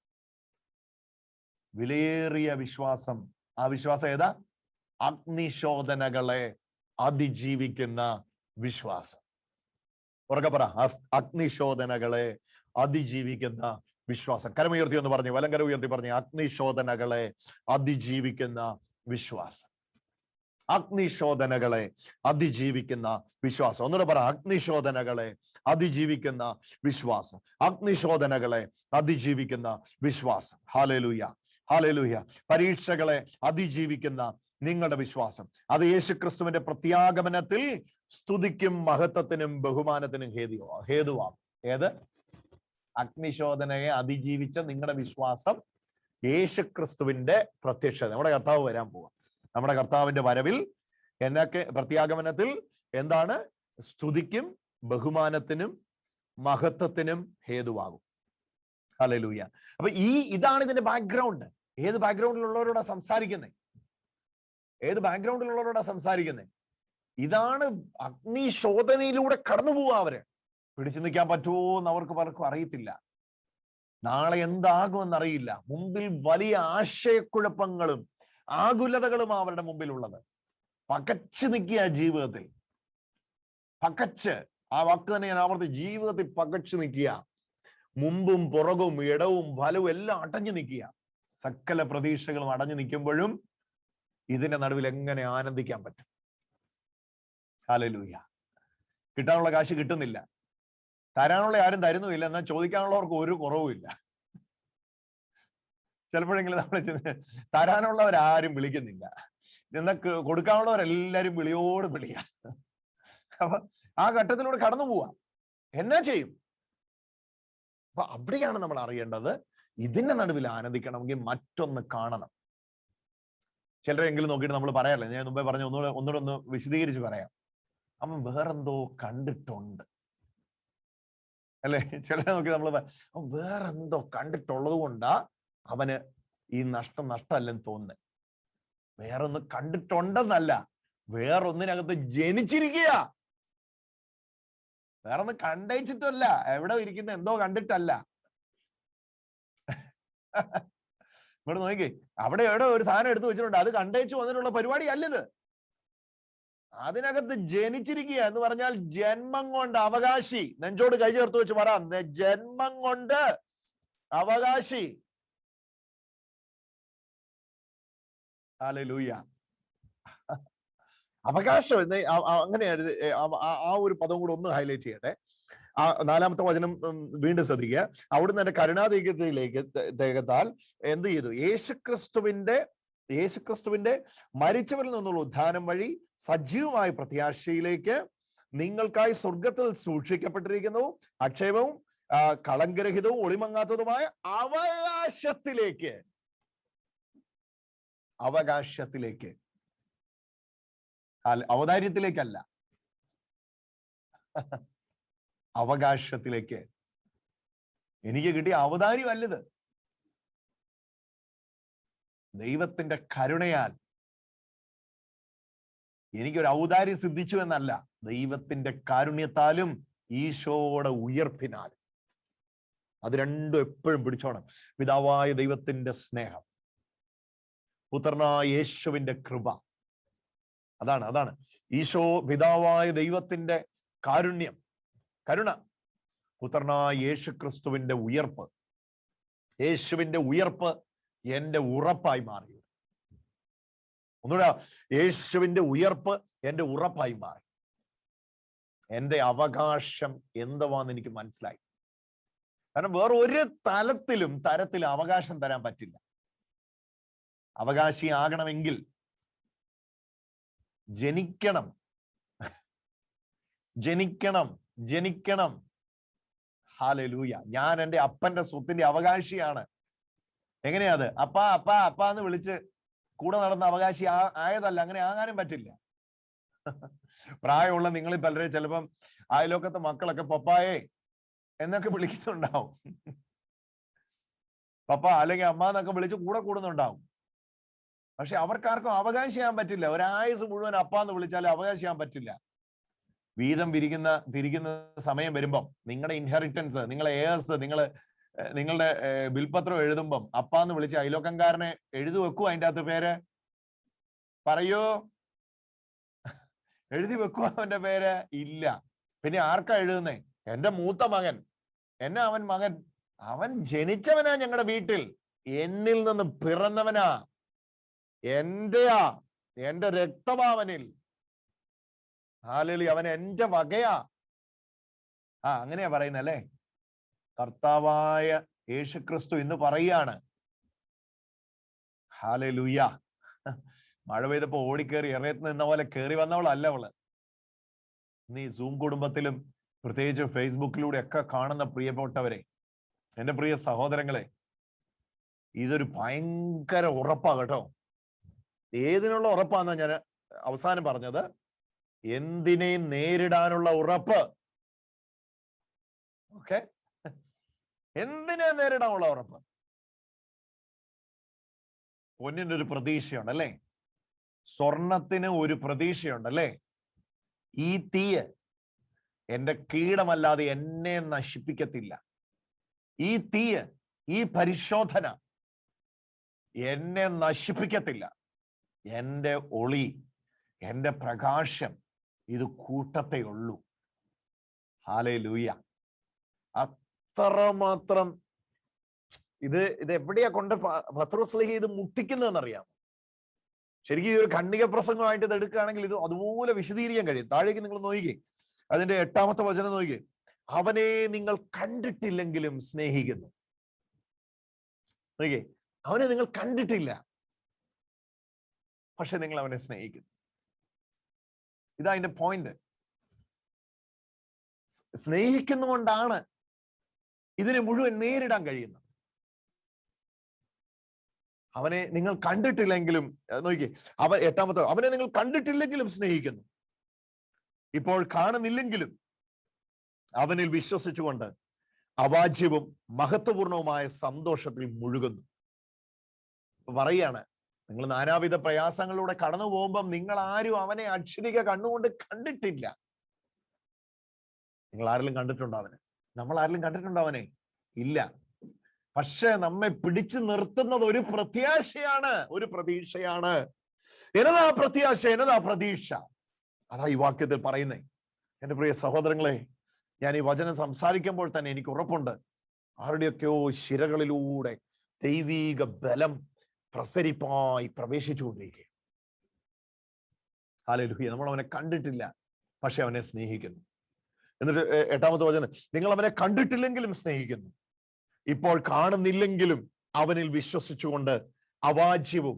വിലയേറിയ വിശ്വാസം. ആ വിശ്വാസം ഏതാ? അഗ്നിശോധനകളെ അതിജീവിക്കുന്ന വിശ്വാസം. ഉറക്കെ പറ, അഗ്നിശോധനകളെ അതിജീവിക്കുന്ന വിശ്വാസം. കരമുയർത്തി എന്ന് പറഞ്ഞു, വലങ്കര ഉയർത്തി പറഞ്ഞു. അഗ്നിശോധനകളെ അതിജീവിക്കുന്ന വിശ്വാസം. അഗ്നിശോധനകളെ അതിജീവിക്കുന്ന വിശ്വാസം. ഒന്നുകൂടെ പറ, അഗ്നിശോധനകളെ അതിജീവിക്കുന്ന വിശ്വാസം. അഗ്നിശോധനകളെ അതിജീവിക്കുന്ന വിശ്വാസം. Hallelujah, hallelujah. പരീക്ഷകളെ അതിജീവിക്കുന്ന നിങ്ങളുടെ വിശ്വാസം അത് യേശുക്രിസ്തുവിന്റെ പ്രത്യാഗമനത്തിൽ സ്തുതിക്കും മഹത്വത്തിനും ബഹുമാനത്തിനും ഹേതുവാകും. ഏത്? അഗ്നിശോധനയെ അതിജീവിച്ച നിങ്ങളുടെ വിശ്വാസം യേശുക്രിസ്തുവിന്റെ പ്രത്യക്ഷത. നമ്മുടെ കർത്താവ് വരാൻ പോവാ. നമ്മുടെ കർത്താവിന്റെ വരവിൽ എന്നൊക്കെ പ്രത്യാഗമനത്തിൽ എന്താണ്? സ്തുതിക്കും ബഹുമാനത്തിനും മഹത്വത്തിനും ഹേതുവാകും. ഹല്ലേലൂയ. അപ്പൊ ഇതാണ് ഇതിന്റെ ബാക്ക്ഗ്രൗണ്ട്. ഏത് ബാക്ക്ഗ്രൗണ്ടിലുള്ളവരോടാ സംസാരിക്കുന്നത്? ഇതാണ് അഗ്നിശോധനയിലൂടെ കടന്നു പോവുക. അവര് പിടിച്ചു നിൽക്കാൻ പറ്റുമോ എന്ന് അവർക്ക് പലർക്കും അറിയത്തില്ല. നാളെ എന്താകുമെന്നറിയില്ല. മുമ്പിൽ വലിയ ആശയക്കുഴപ്പങ്ങളും ആകുലതകളും അവരുടെ മുമ്പിലുള്ളത്. പകച്ചു നിൽക്കുക ജീവിതത്തിൽ. പകച്ച്, ആ വാക്ക് തന്നെ ഞാൻ ആവർത്തി, ജീവിതത്തിൽ പകച്ചു നിൽക്കുക. മുമ്പും പുറകും ഇടവും വലവും എല്ലാം അടഞ്ഞു നിൽക്കുക. സകല പ്രതീക്ഷകളും അടഞ്ഞു നിൽക്കുമ്പോഴും ഇതിന്റെ നടുവിൽ എങ്ങനെ ആനന്ദിക്കാൻ പറ്റും? ഹല്ലേലൂയ. കിട്ടാനുള്ള കാശ് കിട്ടുന്നില്ല, തരാനുള്ള ആരും തരുന്നുമില്ല, എന്നാൽ ചോദിക്കാനുള്ളവർക്ക് ഒരു കുറവുമില്ല. ചിലപ്പോഴെങ്കിലും നമ്മൾ തരാനുള്ളവരാരും വിളിക്കുന്നില്ല, എന്നാൽ കൊടുക്കാനുള്ളവരെല്ലാരും വിളിയോട് വിളിയാ. അപ്പൊ ആ ഘട്ടത്തിലൂടെ കടന്നു പോവാ. എന്നാ ചെയ്യും? അപ്പൊ അവിടെയാണ് നമ്മൾ അറിയേണ്ടത്, ഇതിന്റെ നടുവിൽ ആനന്ദിക്കണമെങ്കിൽ മറ്റൊന്ന് കാണണം. ചിലരെങ്കിലും നോക്കിയിട്ട് നമ്മൾ പറയാറില്ല, ഞാൻ മുമ്പേ പറഞ്ഞ ഒന്നുകൂടെ ഒന്ന് വിശദീകരിച്ച് പറയാം. അവൻ വേറെന്തോ കണ്ടിട്ടുണ്ട് അല്ലെ? ചിലരെ നോക്കി നമ്മൾ അവൻ വേറെന്തോ കണ്ടിട്ടുള്ളത് കൊണ്ടാ അവന് ഈ നഷ്ടമല്ലെന്ന് തോന്നുന്നത്. വേറൊന്ന് കണ്ടിട്ടുണ്ടെന്നല്ല, വേറൊന്നിനകത്ത് ജനിച്ചിരിക്കുക. വേറൊന്ന് കണ്ടയിച്ചിട്ടല്ല, എവിടെ ഇരിക്കുന്ന എന്തോ കണ്ടിട്ടല്ല. ഇവിടെ നോക്കി, അവിടെ എവിടെ ഒരു സാധനം എടുത്തു വെച്ചിട്ടുണ്ട്, അത് കണ്ടയിച്ചു വന്നിട്ടുള്ള പരിപാടി അല്ലത്. അതിനകത്ത് ജനിച്ചിരിക്കുക എന്ന് പറഞ്ഞാൽ ജന്മം കൊണ്ട് അവകാശി. നെഞ്ചോട് കൈ ചേർത്ത് വെച്ച് പറയാം, ജന്മം കൊണ്ട് അവകാശി. ഹല്ലേലൂയ. അവകാശം അങ്ങനെ ആ ഒരു പദം കൂടെ ഒന്ന് ഹൈലൈറ്റ് ചെയ്യട്ടെ. ആ 4-ാമത്തെ വചനം വീണ്ടും ശ്രദ്ധിക്കുക. അവിടുന്ന് എന്റെ കരുണാധിക്യത്തിലേക്കത്താൽ എന്ത് ചെയ്തു? യേശുക്രിസ്തുവിന്റെ മരിച്ചവരിൽ നിന്നുള്ള ഉദ്ധാനം വഴി സജീവമായ പ്രത്യാശയിലേക്ക് നിങ്ങൾക്കായി സ്വർഗത്തിൽ സൂക്ഷിക്കപ്പെട്ടിരിക്കുന്നു, അക്ഷയവും കളങ്കരഹിതവും ഒളിമങ്ങാത്തതുമായ അവകാശത്തിലേക്ക്. ഔദാര്യത്തിലേക്കല്ല, അവകാശത്തിലേക്ക്. എനിക്ക് കിട്ടിയ ഔദാര്യമല്ലത്. ദൈവത്തിന്റെ കരുണയാൽ എനിക്കൊരു ഔദാര്യം സിദ്ധിച്ചു എന്നല്ല, ദൈവത്തിന്റെ കാരുണ്യത്താലും ഈശോയുടെ ഉയർപ്പിനാൽ. അത് രണ്ടും എപ്പോഴും പിടിച്ചോണം. പിതാവായ ദൈവത്തിന്റെ സ്നേഹം, പുത്രനായ യേശുവിന്റെ കൃപ. അതാണ് ഈശോ, പിതാവായ ദൈവത്തിന്റെ കരുണ, പുത്രനായ യേശുക്രിസ്തുവിന്റെ ഉയർപ്പ്. യേശുവിന്റെ ഉയർപ്പ് എന്റെ ഉറപ്പായി മാറി. ഒന്നുകൂടെ, യേശുവിന്റെ ഉയർപ്പ് എന്റെ ഉറപ്പായി മാറി. എന്റെ അവകാശം എന്തുവാന്ന് എനിക്ക് മനസ്സിലായി. കാരണം വേറെ ഒരു തരത്തിലും അവകാശം തരാൻ പറ്റില്ല. അവകാശിയാകണമെങ്കിൽ ജനിക്കണം. ഹല്ലേലൂയ. ഞാൻ എൻ്റെ അപ്പന്റെ സ്വത്തിന്റെ അവകാശിയാണ്. എങ്ങനെയാ അത്? അപ്പ എന്ന് വിളിച്ച് കൂടെ നടന്ന അവകാശി ആയതല്ല. അങ്ങനെ ആകാനും പറ്റില്ല. പ്രായമുള്ള നിങ്ങളിൽ പലരെ ചിലപ്പം അയലോക്കത്തെ മക്കളൊക്കെ പപ്പായേ എന്നൊക്കെ വിളിക്കുന്നുണ്ടാവും. പപ്പ അല്ലെങ്കിൽ അമ്മ എന്നൊക്കെ വിളിച്ച് കൂടെ കൂടുന്നുണ്ടാവും. പക്ഷെ അവർക്കാർക്കും അവകാശിയാൻ പറ്റില്ല. ഒരായുസ് മുഴുവൻ അപ്പാന്ന് വിളിച്ചാലും അവകാശിയാൻ പറ്റില്ല. വീതം തിരിക്കുന്ന സമയം വരുമ്പം നിങ്ങളുടെ ഇൻഹെറിറ്റൻസ്, നിങ്ങളെ ഏഴ്സ്, നിങ്ങളുടെ ബിൽപത്രം എഴുതുമ്പം അപ്പാന്ന് വിളിച്ച് അയലോക്കംകാരനെ എഴുതി വെക്കുക. അതിൻ്റെ അകത്ത് പേര് പറയൂ, എഴുതി വെക്കുക അവന്റെ പേര്? ഇല്ല. പിന്നെ ആർക്കാ എഴുതുന്നേ? എന്റെ മൂത്ത മകൻ, അവൻ ജനിച്ചവനാ ഞങ്ങളുടെ വീട്ടിൽ, എന്നിൽ നിന്ന് പിറന്നവനാ, എന്റെ രക്തഭാവനിൽ. ഹല്ലേലൂയ. അവൻ എന്റെ വകയാ. അങ്ങനെയാ പറയുന്നല്ലേ. കർത്താവായ യേശുക്രിസ്തു ഇന്ന് പറയാണ്. ഹല്ലേലൂയ. മഴ പെയ്തപ്പോ ഓടിക്കേറി ഇറയത്ത് നിന്ന പോലെ കയറി വന്നവളല്ല അവള്. നീ സൂം കുടുംബത്തിലും പ്രത്യേകിച്ച് ഫേസ്ബുക്കിലൂടെ ഒക്കെ കാണുന്ന പ്രിയപ്പെട്ടവരെ, എന്റെ പ്രിയ സഹോദരങ്ങളെ, ഇതൊരു ഭയങ്കര ഉറപ്പാ കേട്ടോ. ഏതിനുള്ള ഉറപ്പാന്നാ ഞാൻ അവസാനം പറഞ്ഞത്? എന്തിനേയും നേരിടാനുള്ള ഉറപ്പ്. ഓക്കെ, എന്തിനെ നേരിടാനുള്ള ഉറപ്പ്. പൊന്നിന് ഒരു പ്രതീക്ഷയുണ്ടല്ലേ, സ്വർണത്തിന് ഒരു പ്രതീക്ഷയുണ്ടല്ലേ. ഈ തീയ് എന്റെ കീടമല്ലാതെ എന്നെ നശിപ്പിക്കത്തില്ല. ഈ തീയ്, ഈ പരിശോധന എന്നെ നശിപ്പിക്കത്തില്ല. എന്റെ ഒളി, എന്റെ പ്രകാശം ഇത് കൂട്ടത്തേ ഉള്ളൂ. ഹല്ലേലൂയ. അത്രമാത്രം ഇത് എവിടെയാ കൊണ്ട് പത്രോസ്ലീഹ ഇത് മുട്ടിക്കുന്നതെന്നറിയാം. ശരിക്കും ഈ ഒരു ഖണ്ഡിക പ്രസംഗമായിട്ട് ഇത് എടുക്കുകയാണെങ്കിൽ ഇത് അതുപോലെ വിശദീകരിക്കാൻ കഴിയും. താഴേക്ക് നിങ്ങൾ നോക്കിക്കേ, അതിന്റെ 8ാമത്തെ വചനം നോക്കിക്കേ. അവനെ നിങ്ങൾ കണ്ടിട്ടില്ലെങ്കിലും സ്നേഹിക്കുന്നു. നോക്കിക്കേ, അവനെ നിങ്ങൾ കണ്ടിട്ടില്ല, പക്ഷെ നിങ്ങൾ അവനെ സ്നേഹിക്കുന്നു. ഇതാ അതിന്റെ പോയിന്റ്. സ്നേഹിക്കുന്നതുകൊണ്ടാണ് ഇതിനെ മുഴുവൻ നേരിടാൻ കഴിയുന്നത്. അവനെ നിങ്ങൾ കണ്ടിട്ടില്ലെങ്കിലും, നോക്കിക്കേ, 8ാമത്തെ, അവനെ നിങ്ങൾ കണ്ടിട്ടില്ലെങ്കിലും സ്നേഹിക്കുന്നു, ഇപ്പോൾ കാണുന്നില്ലെങ്കിലും അവനിൽ വിശ്വസിച്ചുകൊണ്ട് അവാച്യവും മഹത്വപൂർണവുമായ സന്തോഷത്തിൽ മുഴുകുന്നു. പറയാണ്, നിങ്ങൾ നാനാവിധ പ്രയാസങ്ങളിലൂടെ കടന്നു പോകുമ്പം നിങ്ങൾ ആരും അവനെ അക്ഷരിക കണ്ണുകൊണ്ട് കണ്ടിട്ടില്ല. നിങ്ങൾ ആരെങ്കിലും കണ്ടിട്ടുണ്ടോ അവനെ? നമ്മൾ ആരെങ്കിലും കണ്ടിട്ടുണ്ടോ അവനെ? ഇല്ല. പക്ഷെ നമ്മെ പിടിച്ചു നിർത്തുന്നത് ഒരു പ്രത്യാശയാണ്, ഒരു പ്രതീക്ഷയാണ്. എന്നതാ പ്രത്യാശ, എന്നതാ പ്രതീക്ഷ? അതാ ഈ വാക്യത്തിൽ പറയുന്നേ. എന്റെ പ്രിയ സഹോദരങ്ങളെ, ഞാൻ ഈ വചനം സംസാരിക്കുമ്പോൾ തന്നെ എനിക്ക് ഉറപ്പുണ്ട്, ആരുടെയൊക്കെയോ ശിരകളിലൂടെ ദൈവീക ബലം പ്രസരിപ്പായി പ്രവേശിച്ചുകൊണ്ടിരിക്കുക. ഹല്ലേലൂയ. നമ്മൾ അവനെ കണ്ടിട്ടില്ല, പക്ഷെ അവനെ സ്നേഹിക്കുന്നു. എന്നിട്ട് 8ാമത്തെ വചനം, നിങ്ങൾ അവനെ കണ്ടിട്ടില്ലെങ്കിലും സ്നേഹിക്കുന്നു, ഇപ്പോൾ കാണുന്നില്ലെങ്കിലും അവനിൽ വിശ്വസിച്ചുകൊണ്ട് അവാച്യവും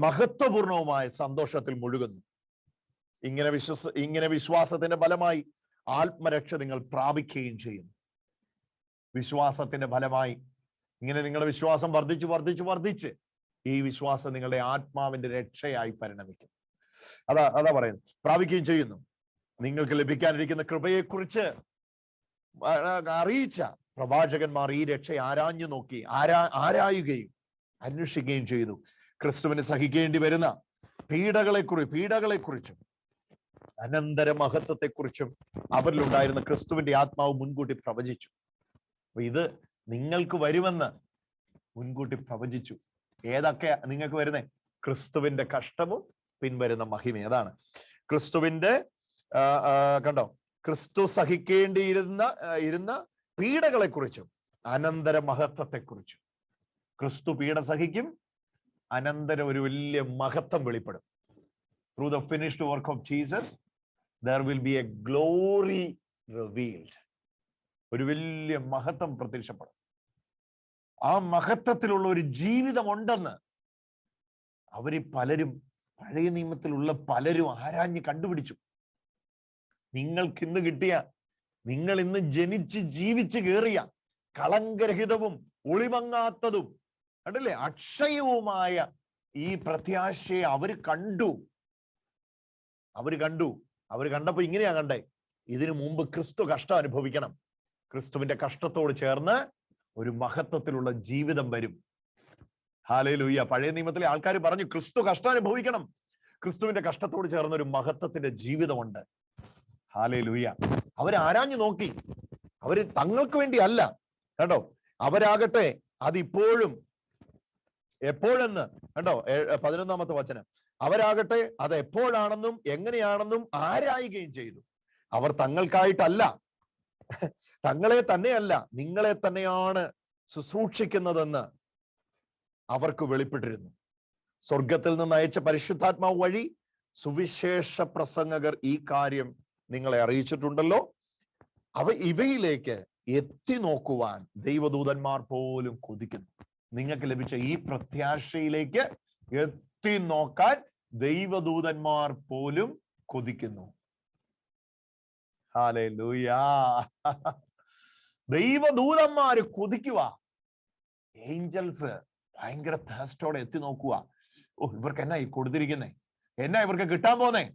മഹത്വപൂർണവുമായ സന്തോഷത്തിൽ മുഴുകുന്നു. ഇങ്ങനെ വിശ്വാസത്തിന്റെ ഫലമായി ആത്മരക്ഷ നിങ്ങൾ പ്രാപിക്കുകയും ചെയ്യുന്നു. വിശ്വാസത്തിന്റെ ഫലമായി ഇങ്ങനെ നിങ്ങളുടെ വിശ്വാസം വർദ്ധിച്ച് ഈ വിശ്വാസം നിങ്ങളുടെ ആത്മാവിന്റെ രക്ഷയായി പരിണമിക്കും. അതാ പറയുന്നത്, പ്രാപിക്കുകയും ചെയ്യുന്നു. നിങ്ങൾക്ക് ലഭിക്കാനിരിക്കുന്ന കൃപയെക്കുറിച്ച് അറിയിച്ച പ്രവാചകന്മാർ ഈ രക്ഷ ആരാഞ്ഞു നോക്കി, ആരായുകയും അന്വേഷിക്കുകയും ചെയ്തു. ക്രിസ്തുവിന് സഹിക്കേണ്ടി വരുന്ന പീഡകളെക്കുറിച്ചും അനന്തര മഹത്വത്തെക്കുറിച്ചും അവരിലുണ്ടായിരുന്ന ക്രിസ്തുവിന്റെ ആത്മാവ് മുൻകൂട്ടി പ്രവചിച്ചു. അപ്പൊ ഇത് നിങ്ങൾക്ക് വരുമെന്ന് മുൻകൂട്ടി പ്രവചിച്ചു. ഏതൊക്കെ നിങ്ങൾക്ക് വരുന്നേ? ക്രിസ്തുവിന്റെ കഷ്ടവും പിൻവരുന്ന മഹിമ. അതാണ് ക്രിസ്തുവിന്റെ കണ്ടോ, ക്രിസ്തു സഹിക്കേണ്ടിയിരുന്ന പീഡകളെക്കുറിച്ചും അനന്തര മഹത്വത്തെക്കുറിച്ചും. ക്രിസ്തു പീഡ സഹിക്കും, അനന്തരം ഒരു വലിയ മഹത്വം വെളിപ്പെടും. Through the finished work of Jesus, there will be a glory revealed. ഒരു വലിയ മഹത്വം പ്രത്യക്ഷപ്പെടും. ആ മഹത്വത്തിലുള്ള ഒരു ജീവിതം ഉണ്ടെന്ന് പലരും, പഴയ നിയമത്തിലുള്ള പലരും ആരാഞ്ഞ് കണ്ടുപിടിച്ചു. നിങ്ങൾക്ക് ഇന്ന് കിട്ടിയ, നിങ്ങൾ ഇന്ന് ജനിച്ച് ജീവിച്ച് കയറിയ കളങ്കരഹിതവും ഒളിമങ്ങാത്തതും കണ്ടില്ലേ, അക്ഷയവുമായ ഈ പ്രത്യാശയെ അവര് കണ്ടു. അവര് കണ്ടപ്പോ ഇങ്ങനെയാ കണ്ടേ, ഇതിനു മുമ്പ് ക്രിസ്തു കഷ്ടം അനുഭവിക്കണം, ക്രിസ്തുവിന്റെ കഷ്ടത്തോട് ചേർന്ന് ഒരു മഹത്വത്തിലുള്ള ജീവിതം വരും. ഹല്ലേലൂയ. പഴയ നിയമത്തിലെ ആൾക്കാർ പറഞ്ഞു, ക്രിസ്തു കഷ്ടം അനുഭവിക്കണം, ക്രിസ്തുവിന്റെ കഷ്ടത്തോട് ചേർന്ന ഒരു മഹത്വത്തിന്റെ ജീവിതമുണ്ട്. ഹല്ലേലൂയ. അവരാരാഞ്ഞു നോക്കി. അവര് തങ്ങൾക്ക് വേണ്ടി അല്ല കേട്ടോ, അവരാകട്ടെ അതിപ്പോഴും എപ്പോഴെന്ന് കണ്ടോ, 11ാമത്തെ വചനം, അവരാകട്ടെ അത് എപ്പോഴാണെന്നും എങ്ങനെയാണെന്നും ആരായുകയും ചെയ്തു. അവർ തങ്ങൾക്കായിട്ടല്ല, തങ്ങളെ തന്നെയല്ല, നിങ്ങളെ തന്നെയാണ് ശുശ്രൂഷിക്കുന്നതെന്ന് അവർക്ക് വെളിപ്പെട്ടിരുന്നു. സ്വർഗത്തിൽ നിന്ന് അയച്ച പരിശുദ്ധാത്മാവ് വഴി സുവിശേഷ പ്രസംഗകർ ഈ കാര്യം നിങ്ങളെ അറിയിച്ചിട്ടുണ്ടല്ലോ. ഇവയിലേക്ക് എത്തി നോക്കുവാൻ ദൈവദൂതന്മാർ പോലും കൊതിക്കുന്നു. നിങ്ങൾക്ക് ലഭിച്ച ഈ പ്രത്യാശയിലേക്ക് എത്തി നോക്കാൻ ദൈവദൂതന്മാർ പോലും കൊതിക്കുന്നു. ഹല്ലേലൂയ. ദൈവദൂതന്മാര് കൊതിക്കുക. ഏഞ്ചൽസ് ഭയങ്കര തേസ്റ്റോടെ എത്തി നോക്കുക. ഓ, ഇവർക്ക് എന്നാ ഈ കൊടുത്തിരിക്കുന്നേ, എന്നാ ഇവർക്ക് കിട്ടാൻ പോന്നേ,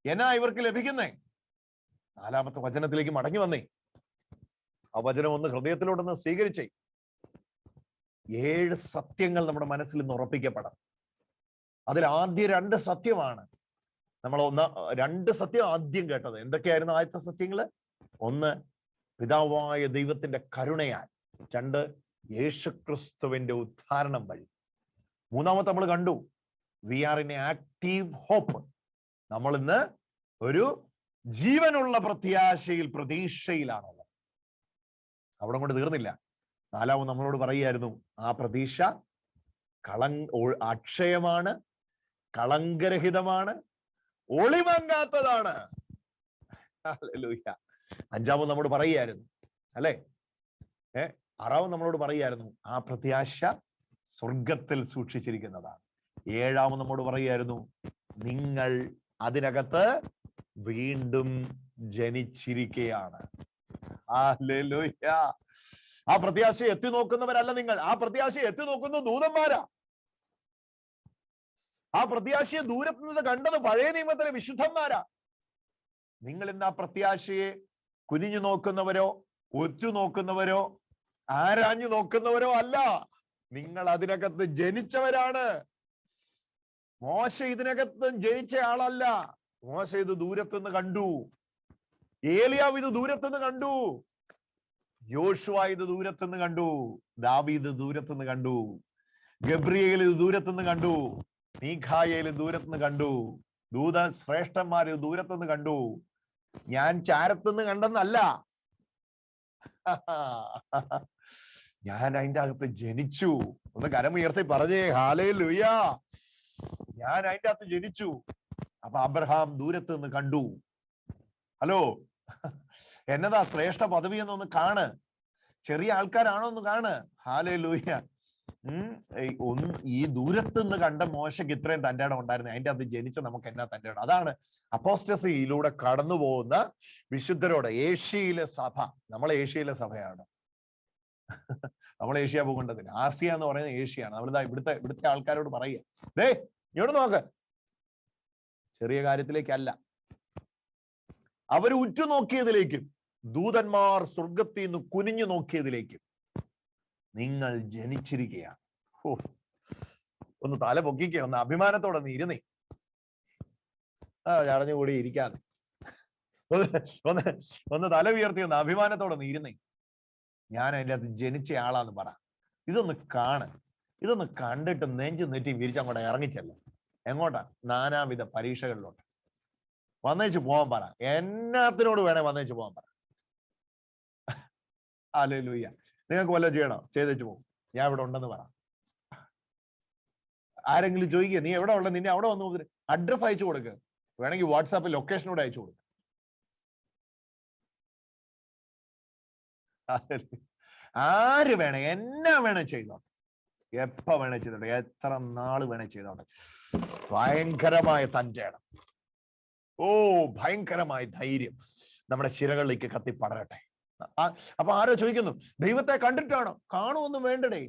എന്നാ ഇവർക്ക് ലഭിക്കുന്നേ. 4ാമത്തെ വചനത്തിലേക്ക് മടങ്ങി വന്നേ. ആ വചനം ഒന്ന് ഹൃദയത്തിലോട്ടൊന്ന് സ്വീകരിച്ചേ. 7 സത്യങ്ങൾ നമ്മുടെ മനസ്സിൽ നിന്ന് ഉറപ്പിക്കപ്പെടാം. അതിൽ ആദ്യ 2 സത്യമാണ് നമ്മൾ 2 സത്യം ആദ്യം കേട്ടത്. എന്തൊക്കെയായിരുന്നു ആദ്യത്തെ സത്യങ്ങള്? 1, പിതാവായ ദൈവത്തിന്റെ കരുണയാൽ. 2, യേശുക്രിസ്തുവിന്റെ ഉദ്ധാരണം വഴി. 3ാമത്തെ നമ്മൾ കണ്ടു, we are in active hope. നമ്മൾ ഇന്ന് ഒരു ജീവനുള്ള പ്രത്യാശയിൽ, പ്രതീക്ഷയിലാണുള്ളത്. അവിടെ കൊണ്ട് തീർന്നില്ല. 4 നമ്മളോട് പറയുമായിരുന്നു, ആ പ്രതീക്ഷ അക്ഷയമാണ്, കളങ്കരഹിതമാണ്, ഒളിമങ്ങാത്തതാണ്. ഹല്ലേലൂയ. 5 നമ്മോട് പറയുമായിരുന്നു അല്ലെ, 6 നമ്മളോട് പറയുമായിരുന്നു, ആ പ്രത്യാശ സ്വർഗത്തിൽ സൂക്ഷിച്ചിരിക്കുന്നതാണ്. 7 നമ്മോട് പറയുമായിരുന്നു, നിങ്ങൾ അതിനകത്ത് വീണ്ടും ജനിച്ചിരിക്കുകയാണ്. ഹല്ലേലൂയ. ആ പ്രത്യാശ എത്തി നോക്കുന്നവരല്ല നിങ്ങൾ, ആ പ്രത്യാശ എത്തി നോക്കുന്ന ദൂതന്മാരാ. ആ പ്രത്യാശയെ ദൂരത്ത് നിന്ന് കണ്ടത് പഴയ നിയമത്തിലെ വിശുദ്ധന്മാരാ. നിങ്ങൾ ഇന്ന് ആ പ്രത്യാശയെ കുനിഞ്ഞു നോക്കുന്നവരോ ഉറ്റുനോക്കുന്നവരോ ആരാഞ്ഞു നോക്കുന്നവരോ അല്ല, നിങ്ങൾ അതിനകത്ത് ജനിച്ചവരാണ്. മോശ ഇതിനകത്ത് ജനിച്ച ആളല്ല. മോശ ഇത് ദൂരത്തുനിന്ന് കണ്ടു, ഏലിയാവ് ഇത് ദൂരത്തുനിന്ന് കണ്ടു, യോശുവ ഇത് ദൂരത്തുനിന്ന് കണ്ടു, ദാവീദ് ദൂരത്തുനിന്ന് കണ്ടു, ഗബ്രിയേൽ ഇത് ദൂരത്തുനിന്ന് കണ്ടു, മീഖായേൽ ദൂരത്തുനിന്ന് കണ്ടു, ദൂത ശ്രേഷ്ഠന്മാർ ഇത് ദൂരത്തുനിന്ന് കണ്ടു. ഞാൻ ചാരത്തുനിന്ന് കണ്ടെന്നല്ല, ഞാൻ അതിൻ്റെ അകത്ത് ജനിച്ചു. ഒന്ന് കരമുയർത്തി പറഞ്ഞേ ഹല്ലേലൂയ. ഞാൻ അതിൻ്റെ അകത്ത് ജനിച്ചു. അപ്പൊ അബ്രഹാം ദൂരത്ത് നിന്ന് കണ്ടു. ഹലോ, എന്നതാ ശ്രേഷ്ഠ പദവി എന്നൊന്ന് കാണ്, ചെറിയ ആൾക്കാരാണോ ഒന്ന് കാണ്. ഹല്ലേലൂയ. ഈ ദൂരത്ത് നിന്ന് കണ്ട മോശയ്ക്ക് ഇത്രയും തൻ്റെ ഇടം ഉണ്ടായിരുന്നു, അതിൻ്റെ അകത്ത് ജനിച്ച നമുക്ക് എന്നാ തൻ്റെ ഇടം. അതാണ് അപ്പോസ്റ്റസിയിലൂടെ കടന്നു പോകുന്ന വിശുദ്ധരോട്. ഏഷ്യയിലെ സഭ, നമ്മൾ ഏഷ്യയിലെ സഭയാണ്, നമ്മൾ ഏഷ്യ ഭൂഖണ്ഡത്തിൽ. ആസിയ എന്ന് പറയുന്നത് ഏഷ്യയാണ്. നമ്മളിതാ ഇവിടുത്തെ ആൾക്കാരോട് പറയുക, ദേ ഇങ്ങോട്ട് നോക്ക്, ചെറിയ കാര്യത്തിലേക്കല്ല, അവർ ഉറ്റുനോക്കിയതിലേക്കും ദൂതന്മാർ സ്വർഗത്തിൽ നിന്ന് കുനിഞ്ഞു നോക്കിയതിലേക്കും നിങ്ങൾ ജനിച്ചിരിക്കുകയാണ്. ഒന്ന് തല പൊക്കിക്കുക, ഒന്ന് അഭിമാനത്തോടെ ഒന്ന് ഇരുന്നേ. ചടഞ്ഞുകൂടി ഇരിക്കാതെ ഒന്ന് തല ഉയർത്തി ഒന്ന് അഭിമാനത്തോടെ ഒന്ന് ഇരുന്നേ. ഞാൻ അതിൻ്റെ അകത്ത് ജനിച്ച ആളാന്ന് പറ. ഇതൊന്ന് കാണ്. ഇതൊന്ന് കണ്ടിട്ട് നെഞ്ചു നെറ്റി വിരിച്ചങ്ങോട്ട് ഇറങ്ങിച്ചല്ല. എങ്ങോട്ടാ? നാനാവിധ പരീക്ഷകളിലോട്ട് വന്നേച്ച് പോകാൻ പറ. എന്നാത്തിനോട് വേണേ വന്നേച്ച് പോകാൻ പറ. ഹല്ലേലൂയ. നിങ്ങൾക്ക് വല്ലതും ചെയ്യണോ? ചെയ്തേച്ചു പോകും. ഞാൻ ഇവിടെ ഉണ്ടെന്ന് പറ. ആരെങ്കിലും ചോദിക്കുക നീ എവിടെ ഉള്ളത്, നിന്നെ അവിടെ വന്ന് അഡ്രസ് അയച്ചു കൊടുക്കുക. വേണമെങ്കിൽ വാട്സാപ്പിൽ ലൊക്കേഷനോട് അയച്ചു കൊടുക്കുക. ആര് വേണേ എന്നാ വേണേ ചെയ്തോട്ടെ, എപ്പ വേണേ ചെയ്തോട്ടെ, എത്ര നാള് വേണേ ചെയ്തോട്ടെ. ഭയങ്കരമായ തൻ്റെ ഇടം, ഭയങ്കരമായ ധൈര്യം നമ്മുടെ ശിരകളിലേക്ക് കത്തി പടരട്ടെ. അപ്പൊ ആരോ ചോദിക്കുന്നു, ദൈവത്തെ കണ്ടിട്ടാണോ? കാണുമൊന്നും വേണ്ടടേ.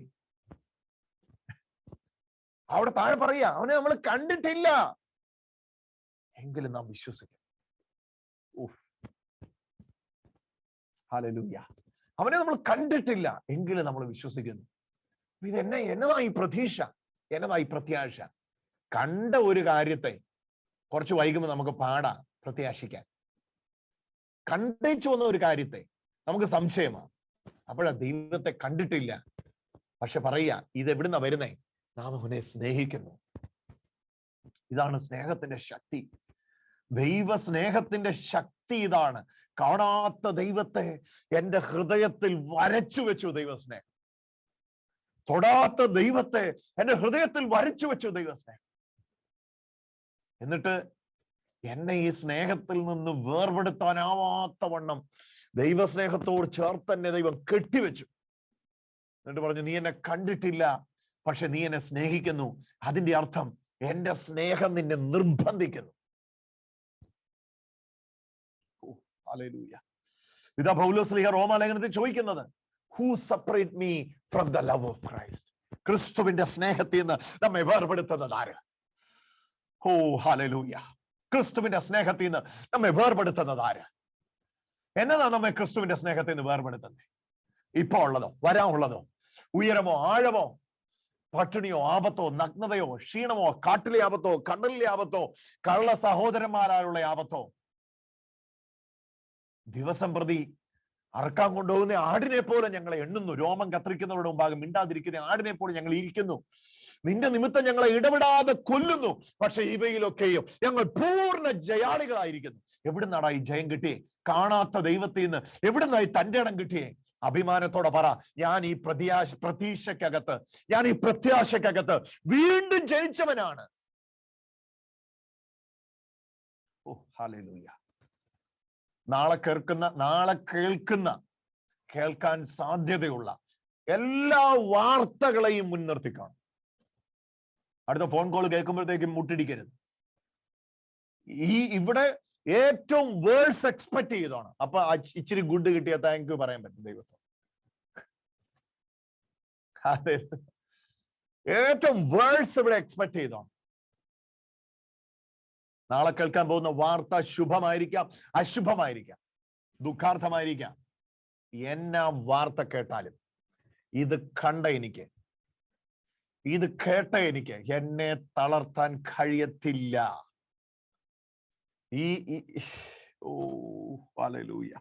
അവിടെ താഴെ പറയാ, അവനെ നമ്മൾ കണ്ടിട്ടില്ല എങ്കിലും നാം വിശ്വസിക്കും. ഹല്ലേലൂയ. അവനെ നമ്മൾ കണ്ടിട്ടില്ല എങ്കിലും നമ്മൾ വിശ്വസിക്കുന്നു. എന്നതാ ഈ പ്രതീക്ഷ, എന്നതാ ഈ പ്രത്യാശ? കണ്ട ഒരു കാര്യത്തെ കുറച്ച് വൈകുമ്പോൾ നമുക്ക് പാടാ പ്രത്യാശിക്കാൻ. കണ്ടേച്ചു വന്ന ഒരു കാര്യത്തെ നമുക്ക് സംശയമാണ്. അപ്പോഴാ ദൈവത്തെ കണ്ടിട്ടില്ല, പക്ഷെ പറയാ ഇതെവിടുന്ന വരുന്നേ? നാം അവനെ സ്നേഹിക്കുന്നു. ഇതാണ് സ്നേഹത്തിന്റെ ശക്തി. ദൈവ സ്നേഹത്തിന്റെ ശക്തി ഇതാണ്. കാണാത്ത ദൈവത്തെ എൻ്റെ ഹൃദയത്തിൽ വരച്ചു വെച്ചു ദൈവസ്നേഹം. തൊടാത്ത ദൈവത്തെ എൻ്റെ ഹൃദയത്തിൽ വരച്ചു വെച്ചു ദൈവസ്നേഹം. എന്നിട്ട് എന്നെ ഈ സ്നേഹത്തിൽ നിന്ന് വേർപെടുത്താനാവാത്ത വണ്ണം ദൈവസ്നേഹത്തോട് ചേർത്ത് തന്നെ ദൈവം കെട്ടിവെച്ചു. എന്നിട്ട് പറഞ്ഞു, നീ എന്നെ കണ്ടിട്ടില്ല, പക്ഷെ നീ എന്നെ സ്നേഹിക്കുന്നു. അതിന്റെ അർത്ഥം എന്റെ സ്നേഹം നിന്നെ നിർബന്ധിക്കുന്നു. ഹല്ലേലൂയ. ഇതാ പൗലോസ് റോമാലേഖനത്തിൽ ചോദിക്കുന്നത്, who separate me from the love of Christ? ക്രിസ്തുവിന്റെ സ്നേഹത്തിൽ നിന്ന് നമ്മെ വേർപെടുത്തുന്നത് ആര്? ഹല്ലേലൂയ. ക്രിസ്തുവിന്റെ സ്നേഹത്തിൽ നിന്ന് നമ്മെ വേർപെടുത്തുന്നത് ആര്? എന്നതാ നമ്മെ ക്രിസ്തുവിന്റെ സ്നേഹത്തിൽ നിന്ന് വേർപെടുത്തുന്നത്? ഇപ്പൊ ഉള്ളതോ, വരാനുള്ളതോ, ഉയരമോ ആഴമോ, പട്ടിണിയോ ആപത്തോ, നഗ്നതയോ ക്ഷീണമോ, കാട്ടിലെ ആപത്തോ, കടലിലെ ആപത്തോ, കള്ള സഹോദരന്മാരാലുള്ള ആപത്തോ, ദിവസം പ്രതി അറക്കാൻ കൊണ്ടുപോകുന്ന ആടിനെ പോലെ ഞങ്ങളെ എണ്ണുന്നു. രോമം കത്തിരിക്കുന്നവരുടെ മുമ്പാകെ മിണ്ടാതിരിക്കുന്ന ആടിനെ പോലെ ഞങ്ങൾ ഇരിക്കുന്നു. നിന്റെ നിമിത്തം ഞങ്ങളെ ഇടപെടാതെ കൊല്ലുന്നു. പക്ഷെ ഇവയിലൊക്കെയും ഞങ്ങൾ പൂർണ്ണ ജയാളികളായിരിക്കുന്നു. എവിടുന്നാടാ ഈ ജയം കിട്ടിയേ? കാണാത്ത ദൈവത്തിൽ നിന്ന് എവിടുന്നായി തൻ്റെ ഇടം കിട്ടിയേ? അഭിമാനത്തോടെ പറ, ഞാൻ ഈ പ്രതീക്ഷക്കകത്ത്, ഞാൻ ഈ പ്രത്യാശക്കകത്ത് വീണ്ടും ജനിച്ചവനാണ്. ഓ ഹല്ലേലൂയ. നാളെ കേൾക്കുന്ന കേൾക്കാൻ സാധ്യതയുള്ള എല്ലാ വാർത്തകളെയും മുൻനിർത്തിക്കാണും. അടുത്ത ഫോൺ കോൾ കേൾക്കുമ്പോഴത്തേക്കും മുട്ടിടിക്കരുത്. ഇവിടെ ഏറ്റവും വേഴ്സ് എക്സ്പെക്ട് ചെയ്താണ്. അപ്പൊ ഇച്ചിരി ഗുഡ് കിട്ടിയ താങ്ക് യു പറയാൻ പറ്റും ദൈവത്തോട്. ഏറ്റവും വേഴ്സ് ഇവിടെ എക്സ്പെക്ട് ചെയ്താണ്. നാളെ കേൾക്കാൻ പോകുന്ന വാർത്ത ശുഭമായിരിക്കാം, അശുഭമായിരിക്കാം, ദുഃഖാർത്ഥമായിരിക്കാം. എന്നാ വാർത്ത കേട്ടാലും ഇത് കേട്ട എനിക്ക് എന്നെ തളർത്താൻ കഴിയത്തില്ല. ഓ ഹല്ലേലൂയ.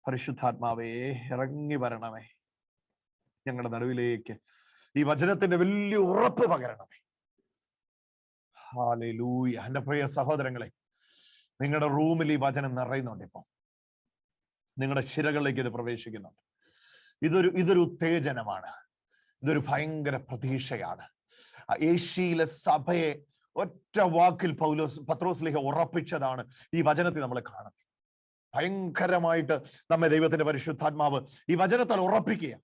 പരിശുദ്ധാത്മാവേ, ഇറങ്ങി വരണമേ ഞങ്ങളുടെ നടുവിലേക്ക്. ഈ വചനത്തിന്റെ വലിയ ഉറപ്പ് പകരണമേ. ഹല്ലേലൂയ. എന്റെ പ്രിയ സഹോദരങ്ങളെ, നിങ്ങളുടെ റൂമിൽ ഈ വചനം നിറയുന്നുണ്ട്. ഇപ്പം നിങ്ങളുടെ ശിരകളിലേക്ക് ഇത് പ്രവേശിക്കുന്നുണ്ട്. ഇതൊരു ഉത്തേജനമാണ്. ഇതൊരു ഭയങ്കര പ്രതീക്ഷയാണ്. ഏഷ്യയിലെ സഭയെ ഒറ്റ വാക്കിൽ പത്രോസ്ലീഹ ഉറപ്പിച്ചതാണ് ഈ വചനത്തിൽ നമ്മൾ കാണുന്നത്. ഭയങ്കരമായിട്ട് നമ്മെ ദൈവത്തിന്റെ പരിശുദ്ധാത്മാവ് ഈ വചനത്താൽ ഉറപ്പിക്കുക.